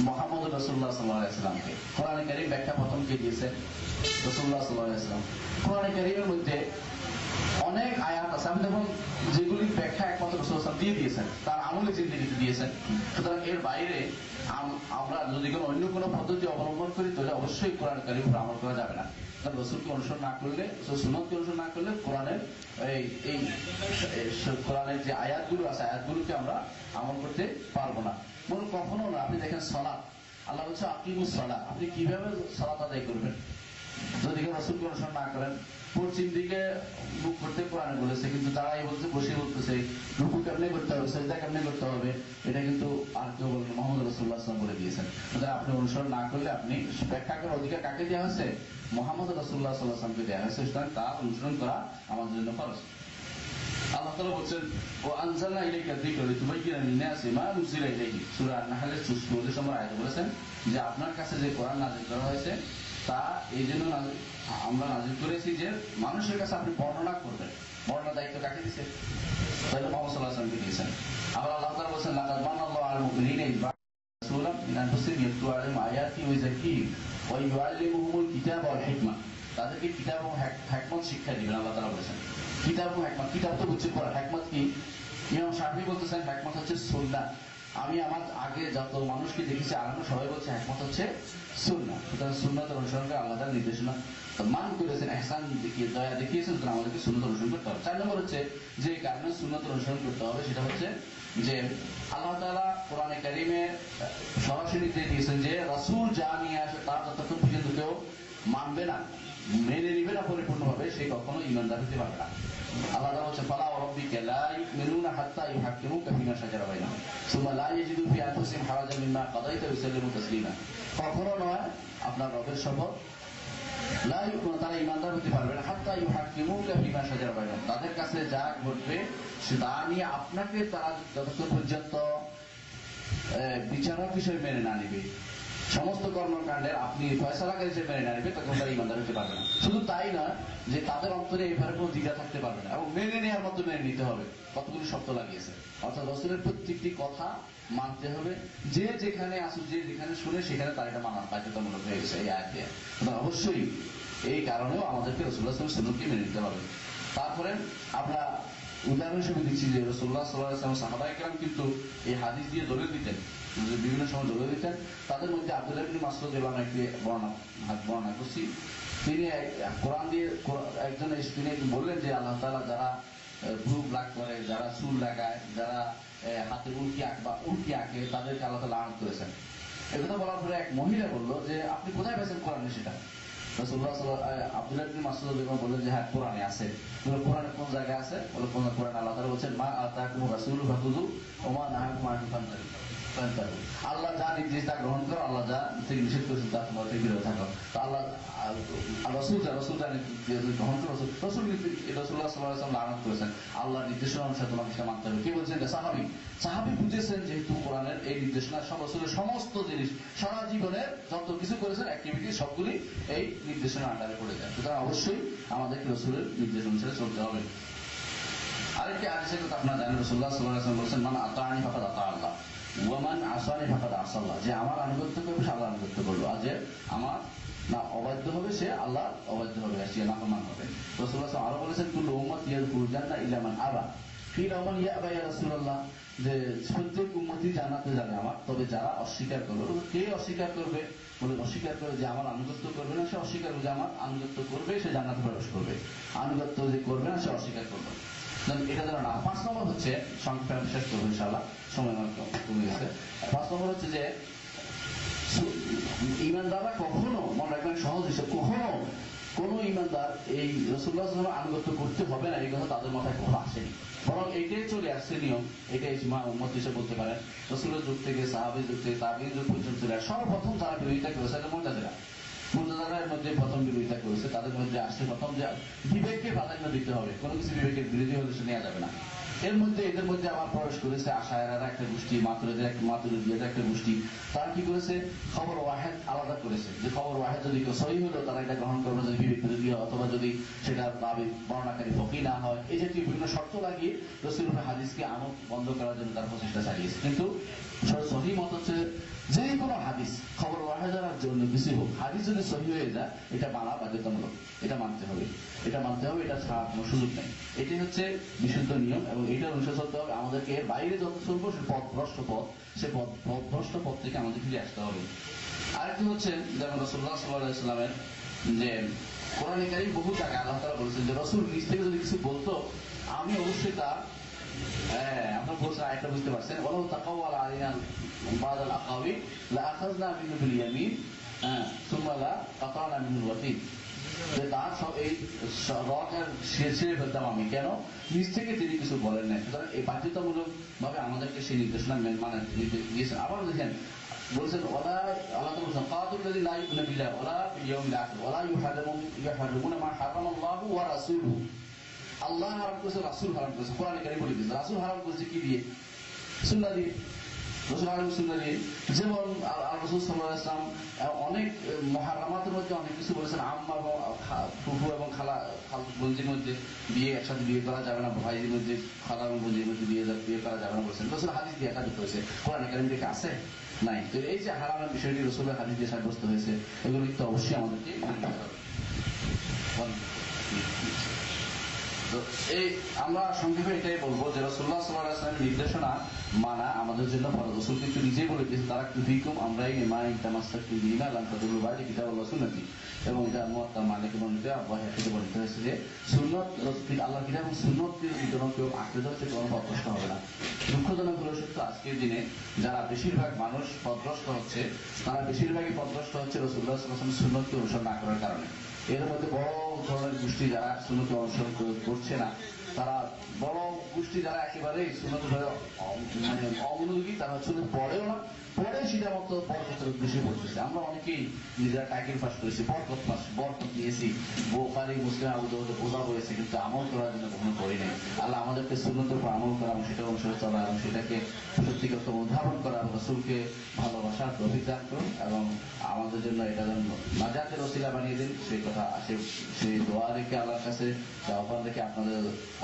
Speaker 2: মুহাম্মদ রাসূলুল্লাহ সাল্লাল্লাহু আলাইহি ওয়াসাল্লামকে। কোরআনে কারীম ব্যাখ্যা প্রথম কে দিয়েছেন? রাসূলুল্লাহ সাল্লাল্লাহু আলাইহি ওয়াসাল্লাম। কোরআনে কারীমের মধ্যে অনেক আয়াত আছে, আমি দেখুন যেগুলি ব্যাখ্যা একমাত্র রাসূলুল্লাহ সাল্লাল্লাহু আলাইহি ওয়াসাল্লাম দিয়ে দিয়েছেন, তার আমলে জিন্দেগিতে দিয়েছেন। সুতরাং এর বাইরে আমরা যদি কোনো অন্য কোনো পদ্ধতি অবলম্বন করি তাহলে অবশ্যই কোরআন কারীমের উপর আমল করা যাবে না। রসুলকে অনুসরণ না করলে, সুন্নতকে অনুসরণ না করলে কোরআনের কোরআনের যে আয়াতগুলো আছে আয়াতগুলোকে আমরা আমল করতে পারবো না। মনে কখনো না। আপনি দেখেন সালাত, আল্লাহ বলছে আকিমুস সালাত, আপনি কিভাবে সালাত আদায় করবেন যদি রসুলকে অনুসরণ না করেন? পশ্চিম দিকে মুখ করতে কোরআনে বলেছে, কিন্তু তারাই বলছে বসে বলতেছে রুকু কেমনে করতে হবে, সেজদা কেমনে করতে হবে, এটা কিন্তু আর কেউ বলেন, মুহাম্মদ রাসূলুল্লাহ সাল্লাল্লাহু আলাইহি ওয়াসাল্লাম বলে দিয়েছেন। সুতরাং আপনি অনুসরণ না করলে আপনি ব্যাখ্যা করার অধিকার কাকে দেওয়া হয়েছে? মুহাম্মদ রাসূলুল্লাহ সাল্লাল্লাহু আলাইহি ওয়াসাল্লামকে দেওয়া হয়েছে। সুতরাং তার অনুসরণ করা আমাদের জন্য ফরজ। আল্লাহ তাআলা বলছেন ও আনজালনা ইলাইকা যিকরা লিতুবাইয়িনা লিন-নাসি মা নুজিলা ইলাইহিম। সূরা আন-নাহলের 44 নম্বর আয়াতে বলেছেন যে আপনার কাছে যে কোরআন নাযিল করা হয়েছে তা এই জন্য আমরা নাযিল করেছি যে মানুষের কাছে আপনি বর্ণনা করবেন। বর্ণনা দায়িত্ব কাকে দিয়েছে? তাহলে মুহাম্মদ সাল্লাল্লাহু আলাইহি ওয়াসাল্লামকে দিয়েছেন। আবার আল্লাহ তাআলা বলেছেন লাকাদ মান্নাল্লাহু আলাল মুমিনিনা ইয বা'আথা রাসূলাম মিন আনফুসিহিম ইয়াতলু আলাইহিম আয়াতিহি ওয়া ইউযাক্কিহিম ওয়া ইউআল্লিমুহুমুল কিতাবা ওয়াল হিকমা। তাদেরকে কিতাব এবং হিকমত শিক্ষা দিবেন আল্লাহ তাআলা বলেছেন। কিতাব এবং হিকমত, কিতাব তো হচ্ছে কোরআন, হিকমত কি? ইমাম শাফিঈ বলতেছেন হিকমত হচ্ছে সুন্নাহ। আমি আমার আগে যত মানুষকে দেখেছি আলাদা সবাই বলছে হিকমত হচ্ছে সুন্নাহ। সুতরাং সুন্নাতের অনুসরণ করে আল্লাহ তাআলা নির্দেশনা মান করেছেন, ইহসান দেখিয়ে দয়া দেখিয়েছেন, সুতরাং আমাদেরকে সুন্নাত অনুসরণ করতে হবে। 4 নম্বর হচ্ছে যে কারণে সুন্নাত অনুসরণ করতে হবে সেটা হচ্ছে যে আল্লাহ তাআলা কোরআনে কারীমে সরাসরি নির্দেশ দিয়েছেন যে রাসূল যা নিয়ে আসে তার যতক্ষণ পর্যন্ত কেউ মানবে না, মেনে নিবে না পরিপূর্ণভাবে, সে কখনো ঈমানদার হতে পারবে না। আল্লাহ তাআলা বলেন ফালা ওয়া রাব্বিকা লা ইউমিনুনা হাত্তা ইউহাক্কিমুকা ফীমা শাজারা বাইনাহুম সুম্মা লা ইয়াজিদু ফি আনফুসিহিম হারাজাম মিম্মা কাদাইতা ওয়া ইউসাল্লিমু তাসলিমা। কখনো নয়, আপনার রবের শপথ, লা ইউমিনুনা, তারা ঈমানদার হতে পারবে না হাত্তা ইউহাক্কিমুকা ফীমা শাজারা বাইনাহুম, তাদের কাছে যা ঘটবে সেটা নিয়ে আপনাকে তারা যতক্ষণ পর্যন্ত বিচারক হিসেবে মেনে না নিবে, সমস্ত কর্মকাণ্ডের আপনি ফয়সালাকারী হিসেবে মেনে না নিবে, তখন তারা ঈমানদার হতে পারবে না। শুধু তাই না, যে তাদের অন্তরে এবারে কোনো দ্বিধা থাকতে পারবে না এবং মেনে নেওয়ার মতো মেনে নিতে হবে। কতগুলি শব্দ লাগিয়েছে, অর্থাৎ রাসূলের প্রত্যেকটি কথা মানতে হবে। যে যেখানে আসুক, যে যেখানে শুনে সেখানে তার এটা মানার বাধ্যতামূলক হয়ে গেছে এই আয়াত দিয়ে। অবশ্যই এই কারণেও আমাদেরকে রাসূলুল্লাহ সাল্লাল্লাহু আলাইহি ওয়াসাল্লামকে মেনে নিতে হবে। তারপরে আমরা উদাহরণ হিসেবে দিচ্ছি যে রাসূলুল্লাহ সাল্লাল্লাহু আলাইহি ওয়াসাল্লাম সাহাবায়ে কেরাম কিন্তু এই হাদিস দিয়ে দলিল দিতেন, বিভিন্ন সময় দলিল দিতেন। তাদের মধ্যে আব্দুল্লাহ ইবনে মাসউদ রাদিয়াল্লাহু আনহু একটি বর্ণনা করছি। তিনি কোরআন দিয়ে একজন তিনি বললেন যে আল্লাহ তাআলা যারা ভ্রু ব্লাক করে, যারা চুল লাগায়, যারা হাতে উল্কি আঁকে তাদেরকে আল্লাহ তাআলা লানত করেছেন। একথা বলার পরে এক মহিলা বলল যে আপনি কোথায় পেয়েছেন কোরআনে সেটা? রাসূলুল্লাহ আব্দুল্লাহ ইবনে মাসউদ বললেন যে হ্যাঁ কোরআনে আছে। কোরআনে কোন জায়গায় আছে? বলে কোরআনে আল্লাহ তাআলা বলেছেন মা আতাকুমুর রাসূলু ফাখুযু ওয়া মা নাহাকুম আনহু ফান্তাহু। আল্লাহ যা নির্দেশ তা গ্রহণ করো, আল্লাহ যা থেকে নিষেধ করেছেন তা তোমরা থেকে বিরত থাকো। তো আল্লাহ রাসূল যা গ্রহণ করো, রাসূলুল্লাহ সাল্লাল্লাহু আলাইহি ওয়াসাল্লাম লানত করেছেন আল্লাহর নির্দেশনা অনুসারে তোমাকে সেটা মানতে হবে। কে বলছেন? সাহাবী বুঝেছেন যেহেতু কোরআনের এই নির্দেশনা সব রাসূলের সমস্ত জিনিস সারা জীবনের যত কিছু করেছেন অ্যাক্টিভিটি সবগুলি এই নির্দেশনার আন্ডারে পড়ে যায়। সুতরাং অবশ্যই আমাদেরকে রাসূলের নির্দেশ অনুসারে চলতে হবে। আরেকটি হাদিসের কথা আপনারা জানেন, রাসূলুল্লাহ সাল্লাল্লাহু আলাইহি ওয়াসাল্লাম বলেছেন মান আতাআনি ফাকাদ আতা আল্লাহ ওয়া মান আসানি ফাকাদ আসাল্লাহ, যে আমার আনুগত্য করবে সে আল্লাহর আনুগত্য করলো, আর যে আমার না অবাধ্য হবে সে আল্লাহ অবাধ্য হবে, সে নাফরমান হবে। রাসূলুল্লাহ আরো বলেছেন কুল্লু উম্মতি ইয়াদখুলুল জান্নাহ ইল্লা মান আবা কিলা মান ইয়াবা ইয়া রাসূলুল্লাহ, যে প্রত্যেক উম্মতি জান্নাতে যাবে আমার, তবে যারা অস্বীকার করবে। কে অস্বীকার করবে? বলে অস্বীকার করে যে আমার আনুগত্য করবে না সে অস্বীকার করবে, যে আমার আনুগত্য করবে সে জান্নাতে প্রবেশ করবে, আনুগত্য যে করবে না সে অস্বীকার করবে। এটা ধরো না। 5 নম্বর হচ্ছে, সংক্ষেপে শেষ করবো ইনশাআল্লাহ, সময় কমে গেছে। 5 নম্বর হচ্ছে যে ঈমানদাররা কখনো, মনে রাখবেন সহজ হিসেবে, কখনো কোন ঈমানদার এই রাসূলুল্লাহ সাল্লাল্লাহু আলাইহি ওয়াসাল্লাম আনুগত্য করতে হবে না এই কথা তাদের মাথায় কখনো আসেনি, বরং এইটাই চলে আসছে নিয়ম, এটাই ইজমা উম্মত হিসেবে বলতে পারেন। রাসূলের যুগ থেকে সাহাবী যুগ থেকে তাবিঈন যুগ পর্যন্ত সর্বপ্রথম যারা বিরোধিতা করেছে এটা মুতাজিলার মধ্যে প্রথম বিরোধিতা করেছে। তাদের মধ্যে আসছে প্রথম যে বিবেককে প্রাধান্য দিতে হবে, কোনো কিছু বিবেকের বিরোধী হলে সে নেওয়া যাবে না। এদের মধ্যে আবার প্রবেশ করেছে আশায়রারা একটা গোষ্ঠী, মাতুরিদিয়ার একটা গোষ্ঠী। তারা কি করেছে, খবর ওয়াহেদ আলাদা করেছে, যে খবর ওয়াহেদ যদি কেউ সহি হলো তারা এটা গ্রহণ করবে, যদি বিবেক বিরোধী হয় অথবা যদি সেটা বর্ণনাকারী ফকি না হয়, এই জাতীয় বিভিন্ন শর্ত লাগিয়ে রাসূলুল্লাহ হাদিসকে আমল বন্ধ করার জন্য তারা প্রচেষ্টা চালিয়েছে। কিন্তু সহি মত হচ্ছে যে কোনো হাদিস খবর ওয়াহেদার জন্য কিছু হোক, হাদিস যদি সহি হয়ে যায় এটা মানা বাধ্যতামূলক, এটা মানতে হবে, এটা ছাড়া কোনো সুযোগ নেই। এটাই হচ্ছে বিশুদ্ধ নিয়ম এবং এটা অনুসরণ চলতে হবে। আমাদেরকে এর বাইরে যত চলবো সে পথভ্রষ্ট পথ, সে পথভ্রষ্ট পথ থেকে আমাদের ফিরে আসতে হবে। আরেকটি হচ্ছে যেমন রাসূলুল্লাহ সাল্লাল্লাহু আলাইহি ওয়াসাল্লামের যে কোরআনে কারীম বহু জায়গায় আল্লাহ তাআলা বলেছেন যে রাসূল নিজ থেকে যদি কিছু বলতো আমি অবশ্যই তার আপনার বলছেন আয়াতটা বুঝতে পারছেন, ওয়ালাউ তাকাওয়ালা আলাইনা বা'দাল আকাওয়ি লাআখাযনা মিনহু বিল ইয়ামিন সুম্মা লাকাতা'না মিনহুল ওয়াতিন, যে তার সব এই রক আর ছেড়ে ফেলতাম আমি, কেন নিজ থেকে তিনি কিছু বলেন নাই। সুতরাং এই বাধ্যতামূলক ভাবে আমাদেরকে সেই নির্দেশনা মানে দিয়েছেন। আবার দেখেন বলছেন ওলা আল্লাহ বলছেন কাতুল্লাযী লা ইউমিনু বিল্লাহি ওয়ালা বিল ইয়াউমিল আখির ওয়ালা ইউহাররিমুনা মা হারামাল্লাহু ওয়া রাসূলুহু। আল্লাহ হারাম করেছে, রাসূল হারাম করেছে, কোরআনে কারীম বলে দিয়েছে। রাসূল হারাম করেছে কি দিয়ে? সুন্নাহ দিয়ে। রাসূল হারাম সুন্নাহ দিয়ে। যেমন রাসূল সাল্লাল্লাহু আলাইহি ওয়াসাল্লাম অনেক মুহাররামাতের মধ্যে অনেক কিছু বলেছেন। আম্মা এবং ফুফু এবং খালা বোনজির মধ্যে বিয়ে একসাথে বিয়ে করা যাবে না, ভাইজির মধ্যে খালা এবং বোনজির মধ্যে বিয়ে করা যাবে না বলেছেন। রাসূল হাদিস দিয়ে একাধিক করেছে, কোরআনে কারীম থেকে আছে নাই। তো এই যে হারামের বিষয়টি রাসূলের হাদিস দিয়ে সাব্যস্ত হয়েছে, এগুলো কিন্তু অবশ্যই আমাদেরকে মানতে হবে। তো এই আমরা সংক্ষেপে এটাই বলবো যে রাসূলুল্লাহ সাল্লাল্লাহু আলাইহি ওয়াসাল্লামের নির্দেশনা মানা আমাদের জন্য ফরজ। রাসূল কিন্তু নিজেই বলে দিয়েছেন তারা কুফিকুম আমরাই মা ইনতামাসসাকতু বিহিমা লাম তাদুল্লু বা'দি কিতাবাল্লাহ সুন্নতি, এবং এটা মুওয়াত্তা মালিক বর্ণিত আবু হানিফা থেকে বর্ণিত হয়েছে যে সুন্নাত আল্লাহর কিতাব এবং সুন্নতের বিতরণ কেউ আঁকড়ে ধরতে কোনো পথভ্রষ্ট হবে না। দুঃখজনক হলো সত্য আজকের দিনে যারা বেশিরভাগ মানুষ পথভ্রষ্ট হচ্ছে, তারা বেশিরভাগই পথভ্রষ্ট হচ্ছে রাসূলুল্লাহ সাল্লাল্লাহু আলাইহি ওয়াসাল্লামের সুন্নতকে অনুসরণ না করার কারণে। এর মধ্যে বড় ধরনের গোষ্ঠী যারা সুন্নতকে অনুসরণ করছে না, তারা বড় গোষ্ঠী যারা একেবারেই সুন্নত মানে অমনোযোগী, তারা সুন্নত পড়েও না, পড়ে সেটা মতো বরকতের উদ্দেশ্যে পড়তেছে। আমরা অনেকেই নিজেরা টাইটেল পাস করেছি, বরকত নিয়েছি, বুখারী মুসলিম আবু দাউদে বোঝা হয়েছে, কিন্তু আমল করার জন্য কখনো করি নাই। আল্লাহ আমাদেরকে সুন্নতের উপর আমল করা এবং সেটা অনুসরণ চলা এবং সেটাকে সত্যিকার অনুধাবন করা এবং রাসূলকে ভালোবাসার তৌফিক দান করুন এবং আমাদের জন্য এটা যেন নাজাতের ওসিলা বানিয়ে দিন, সেই কথা সেই দোয়া রেখে আল্লাহর কাছে সে আহ্বান রেখে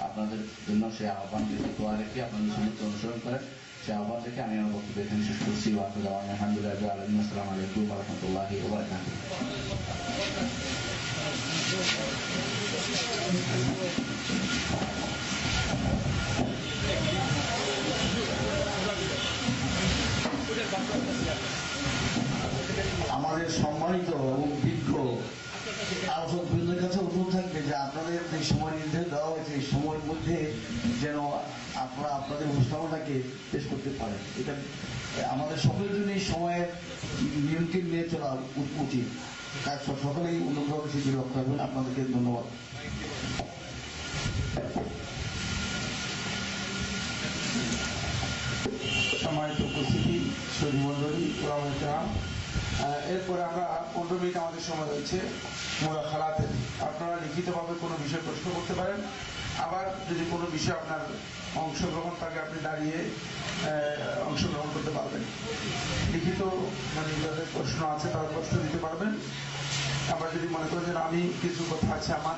Speaker 2: আপনাদের জন্য সে আহ্বান রেখে দোয়া রেখে আপনাদের সুন্নত অনুসরণ করেন, সে আহ্বান রেখে আমি আমার বক্তব্য এখানে শেষ করছি। আলহামদুলিল্লাহ, আসসালামু আলাইকুম ওয়া রাহমাতুল্লাহি ওয়া বারাকাতুহু।
Speaker 3: আমাদের সম্মানিত এবং বিজ্ঞ আলোচকবৃন্দের কাছে অনুরোধ থাকবে যে আপনাদের যে সময় নির্ধারণ দেওয়া হয়েছে এই সময়ের মধ্যে যেন আপনারা আপনাদের অনুষ্ঠানটাকে পেশ করতে পারেন। এটা আমাদের সকলের জন্য এই সময়ের নিয়মকে নিয়ে চলা উচিত। তাই সকলেই অনুগ্রহ সেটি লক্ষ্য রাখবেন। আপনাদেরকে ধন্যবাদ।
Speaker 4: সম্মানিত উপস্থিতি, সুধী মণ্ডলী, ওলামায়ে-কেরাম, এরপরে আমরা 15 মিনিট আমাদের সময় রয়েছে মুদাখালাতের। আপনারা লিখিতভাবে কোনো বিষয় প্রশ্ন করতে পারেন। আবার যদি কোনো বিষয় আপনার অংশগ্রহণ থাকে আপনি দাঁড়িয়ে অংশগ্রহণ করতে পারবেন। লিখিত মানে যাদের প্রশ্ন আছে তারা প্রশ্ন দিতে পারবেন। আবার যদি মনে করেন যে আমি কিছু কথা আছে আমার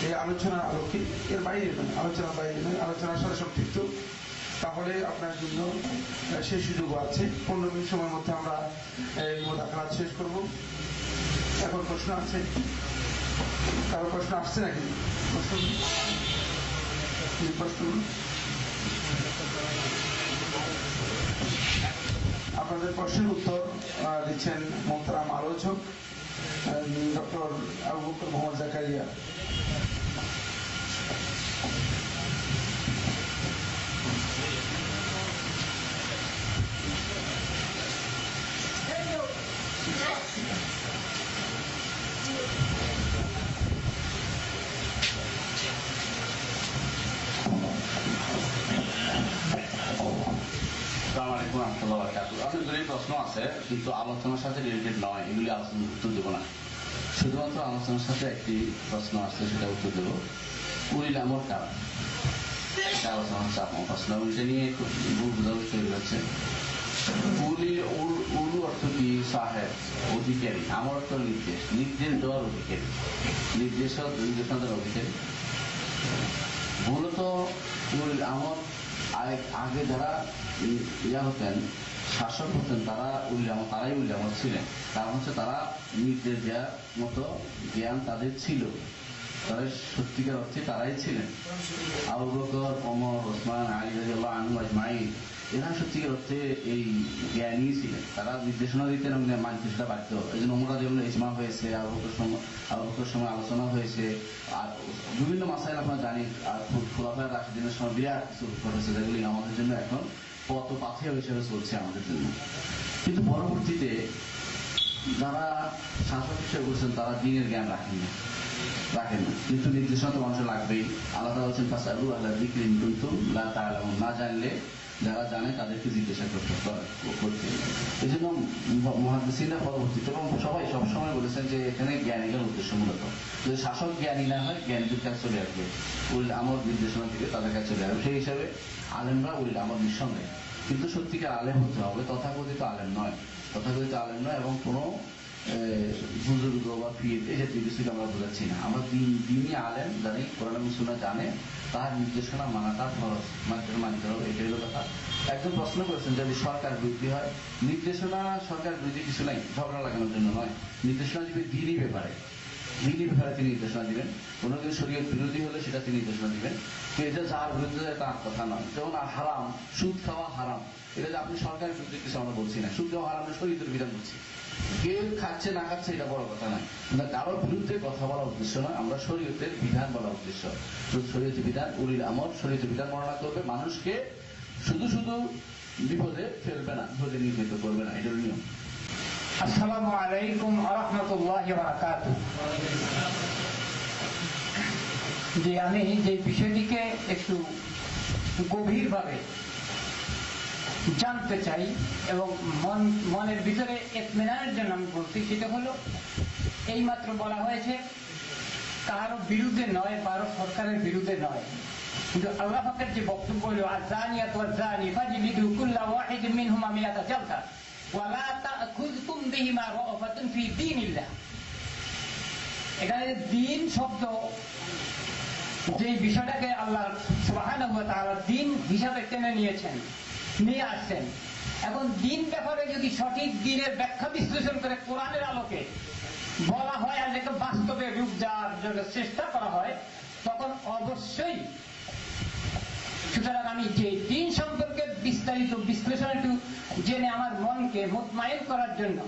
Speaker 4: এই আলোচনার আলোকে, এর বাইরে নয়, আলোচনার বাইরে নয়, আলোচনার সাথে সম্পৃক্ত, তাহলে আপনার জন্য সেই সুযোগ আছে। 15 মিনিট সময়ের মধ্যে আমরা মুদাখালাত শেষ করব। এখন প্রশ্ন আছে? কারো প্রশ্ন আসছে নাকি? প্রশ্ন আপনাদের প্রশ্নের উত্তর দিচ্ছেন মোহতারাম আলোচক ডক্টর আবু বকর মোহাম্মদ জাকারিয়া।
Speaker 2: অনেকগুলি প্রশ্ন আছে কিন্তু আলোচনার সাথে রিলেটেড নয়, এগুলি আলোচনার উত্তর দেবো না। শুধুমাত্র আলোচনার সাথে একটি প্রশ্ন আছে, সেটা উত্তর দেবো। উলিল আমর কারা? এটা আলোচনা হচ্ছে আপনার প্রশ্ন, এটা নিয়ে একটু ভুল বোঝাবুঝি তৈরি হচ্ছে। উলু অর্থ কি? সাহেব, অধিকারী। আমার অর্থ নির্দেশ, নির্দেশ দেওয়ার অধিকারী, নির্দেশনাদের অধিকারী। মূলত আমার আগে যারা ইয়া হতেন, শাসক হতেন, তারাই উল্লামত ছিলেন। কারণ হচ্ছে তারা নির্দেশ দেওয়ার মতো জ্ঞান তাদের ছিল, তারা সত্যিকার অর্থে তারাই ছিলেন। আবু বকর, ওমর, ওসমান, আলী রাদিয়াল্লাহু আনহুম আজমাইন, এরা সত্যিকার অর্থে এই জ্ঞানী ছিলেন। তারা নির্দেশনা দিতেন এবং মানতে সেটা বাধ্য। এই জন্য ওমর রাদিয়াল্লাহু ইজমা হয়েছে, আবু বকরের সময় আলোচনা হয়েছে, আর বিভিন্ন মাসাইল আপনারা জানেন। আর খোলাফায়ে রাশিদিনের সময় বিরাট কিছু ঘটেছে, যেগুলি আমাদের জন্য এখন পথ পাথেয় হিসেবে চলছে আমাদের জন্য। কিন্তু পরবর্তীতে যারা শাসক হিসেবে করছেন তারা দ্বীনের জ্ঞান রাখেন না, কিন্তু নির্দেশনা তো মানুষের লাগবেই। আল্লাহ তাআলা বলছেন ফাসআলু আহলা যিকরি ইন কুনতুম লা তা'লামুন, না জানলে যারা জানে তাদেরকে জিজ্ঞাসা করতে। এই জন্য মুহাদ্দিসিনরা পরবর্তীতে এবং সবাই সবসময় বলেছেন যে এখানে জ্ঞানীদের উদ্দেশ্য মূলত, যদি শাসক জ্ঞানী না হয় জ্ঞানীদের কাছে চলে আসবে, উল আমর নির্দেশনা থেকে তাদের কাছে চলে আসবে। সেই হিসাবে আলেমরা উল আমর নিঃসন্দেহে, কিন্তু সত্যিকার আলেম হতে হবে, তথাকথিত আলেম নয় এবং কোনো বুজুর্গ বা পীর এই জাতীয় কিছুকে আমরা বোঝাচ্ছি না। আমরা দিনই আলেম জানি, কোরআন এবং সুন্নাহ জানে, তার নির্দেশনা মানাটা ফরজ, মানতে হবে, এটাই হলো কথা। একজন প্রশ্ন করেছেন যদি সরকার বিরোধী হয়, নির্দেশনা সরকার বিরোধী কিছু নাই, ঝগড়া লাগানোর জন্য নয়। নির্দেশনা দিবে দিনই ব্যাপারে তিনি নির্দেশনা দিবেন। কোনো কিছু শরীয়ত বিরোধী হলে সেটা তিনি নির্দেশনা দিবেন। এটা যার বিরুদ্ধে তার কথা নয়। যেমন হারাম, সুদ খাওয়া হারাম, এটা যে আপনি সরকারের বিরুদ্ধে কিছু আমরা বলছি না, সুদ খাওয়া হারাম শরীয়তের বিধান বলছি। কেউ খাচ্ছে না খাচ্ছে এটা বড় কথা নয়, কারোর বিরুদ্ধে কথা বলা উদ্দেশ্য নয়, আমরা শরীয়তের বিধান বলা উদ্দেশ্য। শরীয়তের বিধান, উলিল আমর শরীয়তের বিধান বর্ণনা করবে, মানুষকে শুধু বিপদে ফেলবে না, বিপদে নির্মিত করবে না, এটার নিয়ম।
Speaker 5: আসসালামু আলাইকুম ওয়া রাহমাতুল্লাহি ওয়া বারাকাতুহু। যে আমি যে বিষয়টিকে একটু গভীরভাবে জানতে চাই এবং মনের ভিতরে ইতমিনানের জন্য আমি বলছি, সেটা হলো এইমাত্র বলা হয়েছে কারো বিরুদ্ধে নয়, কারো সরকারের বিরুদ্ধে নয়, কিন্তু আল্লাহ পাকের যে বক্তব্য হলো আয-যানিয়াতু ওয়াজ-যানি ফাজলিদু কুল্লা ওয়াহিদিন মিনহুমা মিয়াতা জালদা ওয়া লা তা'খুযকুম বিহিমা রা'ফাতুন ফি দীনিল্লাহ। এখানে দ্বীন শব্দ, যে বিষয়টাকে আল্লাহ সুবহানাহু ওয়া তাআলা দ্বীন হিসাবে টেনে নিয়ে আসছেন, এখন দ্বীন ব্যাপারে যদি সঠিক দ্বীনের ব্যাখ্যা বিশ্লেষণ করে কোরআনের আলোকে বলা হয় আর যেটা বাস্তবে রূপ দেওয়ার জন্য চেষ্টা করা হয়, তখন অবশ্যই, সুতরাং আমি যে দ্বীন সম্পর্কে বিস্তারিত বিশ্লেষণ একটু জেনে আমার মনকে মুতমাইন করার জন্য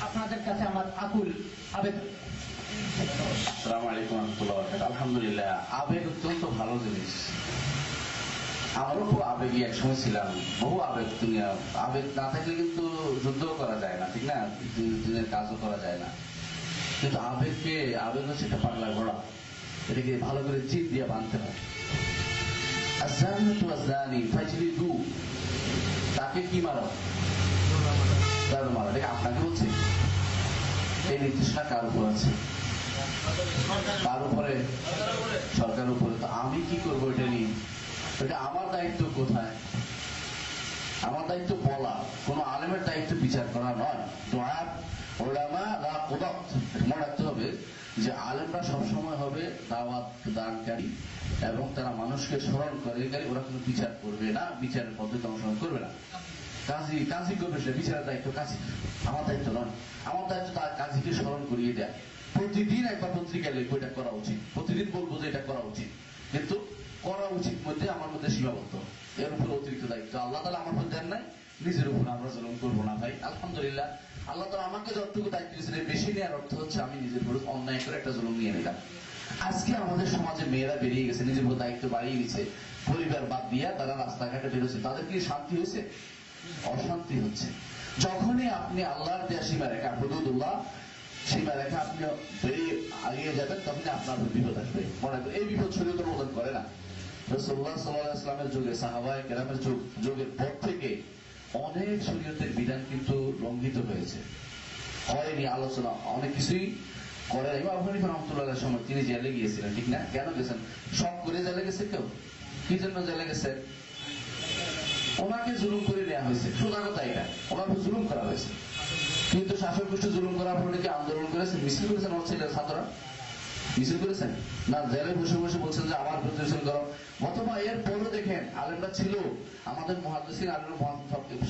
Speaker 5: আপনাদের কাছে আমার আকুল আবেদন।
Speaker 2: আসসালামু আলাইকুম ওয়া রাহমাতুল্লাহি ওয়া বারাকাতুহু। আলহামদুলিল্লাহ, আবেগ অত্যন্ত ভালো জিনিস। আমারও খুব আবেগী একসময় ছিলাম, বহু আবেগ না থাকলে কিন্তু যুদ্ধ করা যায় না, ঠিক না, দিনের কাজও করা যায় না। কিন্তু আবেগ হচ্ছে একটা পাগলা ঘোড়া, এটাকে ভালো করে জিদ দিয়ে বাঁধতে হয়। আয-যানিয়াতু ওয়াজ-যানি ফাজলিদু, তাকে কি মারো? তার মারো। এটা আপনাকে বলছি, এই নির্দেশনা কার উপর আছে? তার উপরে, সরকারের উপরে। তো আমি কি করবো এটা নিয়ে? এটা আমার দায়িত্ব কোথায়? আমার দায়িত্ব বলা, কোন আলেমের দায়িত্ব বিচার করা নয়। দুআত উলামা লা কুদাত, মনে রাখতে হবে যে আলেমরা সবসময় হবে দাওয়াত দানকারী এবং তারা মানুষকে স্মরণ করেকারী, ওরা কোনো বিচার করবে না, বিচারের পদ্ধতি অনুসরণ করবে না। কাজী করবে, সে বিচারের দায়িত্ব কাজী, আমার দায়িত্ব নয়। আমার দায়িত্ব তার কাজীকে স্মরণ করিয়ে দেয়। প্রতিদিন একবার পত্রিকায় লিখবো এটা করা উচিত, প্রতিদিন বলবো যে এটা করা উচিত, কিন্তু করা উচিত মধ্যে আমার মধ্যে সীমাবদ্ধ, এর উপর অতিরিক্ত দায়িত্ব আল্লাহ তাআলা আমার উপর দেন নাই, নিজের উপর আমরা জুলুম করবো না ভাই। আলহামদুলিল্লাহ, আল্লাহ তাআলা আমাকে যতটুকু দায়িত্ব দিয়েছেন বেশি নেওয়ার অর্থ হচ্ছে আমি নিজের উপর অন্যায় করে একটা জুলুম নিয়ে নিলাম। আজকে আমাদের সমাজে মেয়েরা বেরিয়ে গেছে, নিজের উপর দায়িত্ব বাড়িয়ে নিচ্ছে, পরিবার বাদ দিয়া তারা রাস্তাঘাটে বেরোচ্ছে, তাদের কি শান্তি হয়েছে? অশান্তি হচ্ছে। যখনই আপনি আল্লাহর দেয়া সীমারেখা, হুদুদুল্লাহ সীমারেখা আপনি বেরিয়ে আগিয়ে যাবেন, তখনই আপনার বিপদ আসবে। মনে করেন এই বিপদ শরীয়ত অনুমোদন করে না। রাসূলুল্লাহ সাল্লাল্লাহু আলাইহি ওয়াসাল্লামের যুগে, সাহাবায়ে কেরামের যুগের পর থেকে অনেক শরীয়তের বিধান কিন্তু লঙ্ঘিত হয়েছে, হয়নি, আলোচনা অনেক কিছুই করে। ইমাম আবু হানিফা রাহমাতুল্লাহ আলাইহির সময় তিনি জেলে গিয়েছিলেন, ঠিক না? কেন গেছেন? সব করে জেলে গেছে কেউ? কি জন্য জেলে গেছেন? ওনাকে জুলুম করে নেওয়া হয়েছে, সোজা কথা এটা, ওনাকে জুলুম করা হয়েছে। কিন্তু শাসক গোষ্ঠী জুলুম করার পরে কি আন্দোলন করেছেন, মিছিল করেছেন? আমার ছেলের ছাত্ররা মিছিল করেছেন না? জেলে বসে বসে বলছেন যে আমার প্রতিষ্ঠান করো। অথবা এর পরে দেখেন আলেমরা ছিল, আমাদের মুহাদ্দিসিন আলেম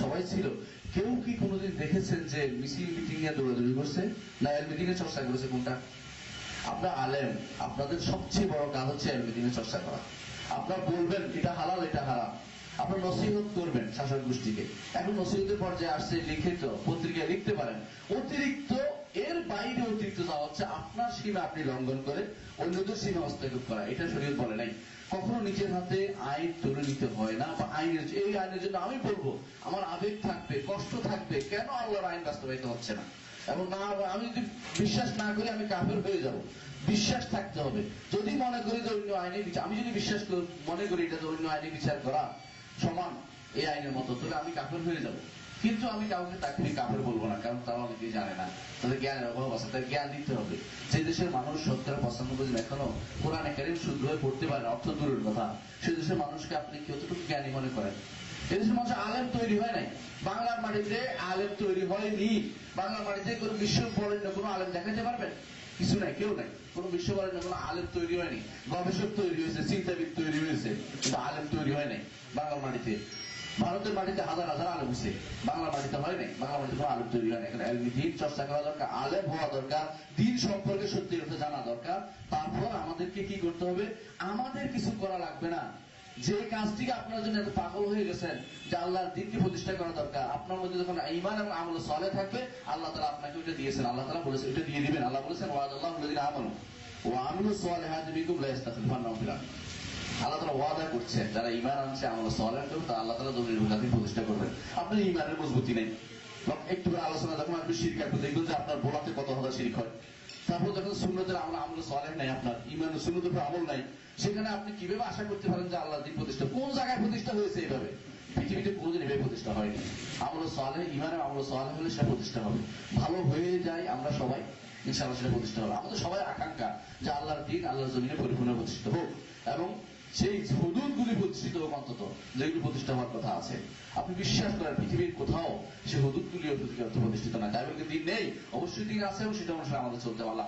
Speaker 2: সবাই ছিল, কেউ কি কোনোদিন দেখেছেন যে মিছিল মিটিং এ দৌড়াদৌড়ি করছে? না এর মিটিং এ চর্চা করেছে? কোনটা? আপনার আলেম, আপনাদের সবচেয়ে বড় কাজ হচ্ছে এর মিটিং এ চর্চা করা। আপনার বলবেন এটা হালাল এটা হারাম, আপনার নসিহত করবেন শাসক গোষ্ঠীকে। এখন নসিহতের পর্যায়ে আসছে লিখিত পত্রিকায় লিখতে পারেন। অতিরিক্ত এর বাইরে অতিরিক্ত যাওয়া হচ্ছে আপনার সীমা আপনি লঙ্ঘন করে অন্যদের সীমা হস্তক্ষেপ করা, এটা শরীয়ত বলে নাই। কখনো নিজের হাতে আইন তুলে নিতে হয় না, বা আইনের এই আইনের জন্য আমি বলবো আমার আবেগ থাকবে, কষ্ট থাকবে, কেন আল্লাহর আইন বাস্তবায়িত হচ্ছে না, এবং না আমি যদি বিশ্বাস না করি আমি কাফের হয়ে যাব। বিশ্বাস থাকতে হবে। যদি মনে করি যে অন্য আইনে বিচার, আমি যদি বিশ্বাস মনে করি এটা যে অন্য আইনে বিচার করা সমান এই আইনের মতো, তাহলে আমি কাফের হয়ে যাব। কিন্তু আমি কাউকে তাকে কাফের বলবো না, কারণ তারা অনেকেই জানে না, তাদের জ্ঞানের অভাব আছে, তাদের জ্ঞান দিতে হবে। যে দেশের মানুষ 70-95% এখনো কোরআনে কারীম শুদ্ধভাবে পড়তে পারে না, অর্থ দূরের কথা, সে দেশের মানুষকে আপনি কতটুকু জ্ঞানী মনে করেন? এদেশের মানুষ আলেম তৈরি হয় নাই, বাংলার মাটিতে আলেম তৈরি হয়নি। বাংলার মাটিতে কোনো বিশ্ব বরেণ্য কোনো আলেম দেখাতে পারবেন? কিছু নাই, কেউ নাই। কোন বিশ্ব বরেণ্য কোনো আলেম তৈরি হয়নি। গবেষক তৈরি হয়েছে, চিন্তাবিদ তৈরি হয়েছে, কিন্তু আলেম তৈরি হয় নাই বাংলার মাটিতে। ভারতের মাটিতে হাজার হাজার আলেম হয়েছে, বাংলার মাটিতে হয় নাই। বাংলার মাটিতে কোনো আলেম তৈরি হয় না। এখানে দিন চর্চা করা দরকার, আলেম হওয়া দরকার, দিন সম্পর্কে সত্যি অর্থে জানা দরকার। তারপর আমাদেরকে কি করতে হবে? আমাদের কিছু করা লাগবে না। যে কাজটিকে আপনার জন্য এত পাগল হয়ে গেছেন যে আল্লাহর দিনকে প্রতিষ্ঠা করা দরকার, আপনার মধ্যে যখন ঈমান এবং আমল সালেহ থাকবে, আল্লাহ তাআলা আপনাকে ওইটা দিয়েছেন। আল্লাহ তাআলা বলেছেন এটা দিয়ে দিবেন। আল্লাহ বলেছেন ওয়াদাল্লাহু আল্লাযীনা আমানু ওয়া আমিলুস সালিহাতি মিনকুম লা ইস্তাখলিফান্নাহুম ফিল আরদ। আল্লাহ তাআলা ওয়াদা করছেন যারা ঈমান আনছে, আমল সালেহ করবে, তা আল্লাহ তাআলা জমিনের জাতি প্রতিষ্ঠা করবেন। আপনার ঈমানের মজবুতি নেই, একটু আলোচনা যখন আপনি শিরক করবেন দেখবেন যে আপনার বোলাতে কত হাজার শিরক হয়। তারপর যখন সুন্নতের আমল সালেহ নাই, আপনার ঈমান সুন্নতের উপর আমল নাই, সেখানে আপনি কিভাবে আশা করতে পারেন যে আল্লাহর দিন প্রতিষ্ঠা? কোন জায়গায় প্রতিষ্ঠা হয়েছে? এইভাবে পৃথিবীতে কোনদিন এভাবে প্রতিষ্ঠা হয়নি। আমল সালেহ, ঈমানের আমল সালেহ হলে সেটা প্রতিষ্ঠা হবে। ভালো হয়ে যায় আমরা সবাই, ইনশাআল্লাহ সেটা প্রতিষ্ঠা হবে। আমাদের সবাই আকাঙ্ক্ষা যে আল্লাহর দিন আল্লাহর জমিনে পরিপূর্ণ প্রতিষ্ঠিত হোক, এবং সেই হুদুদগুলি প্রতিষ্ঠিত হোক, অন্তত যেগুলি প্রতিষ্ঠা হওয়ার কথা আছে। আপনি বিশ্বাস করেন পৃথিবীর কোথাও সেই হুদুদগুলিও প্রতিষ্ঠিত না? তাই বলে দিন নেই? অবশ্যই দিন আছে, এবং সেটা অনুসারে আমাদের চলতে হবে। আল্লাহ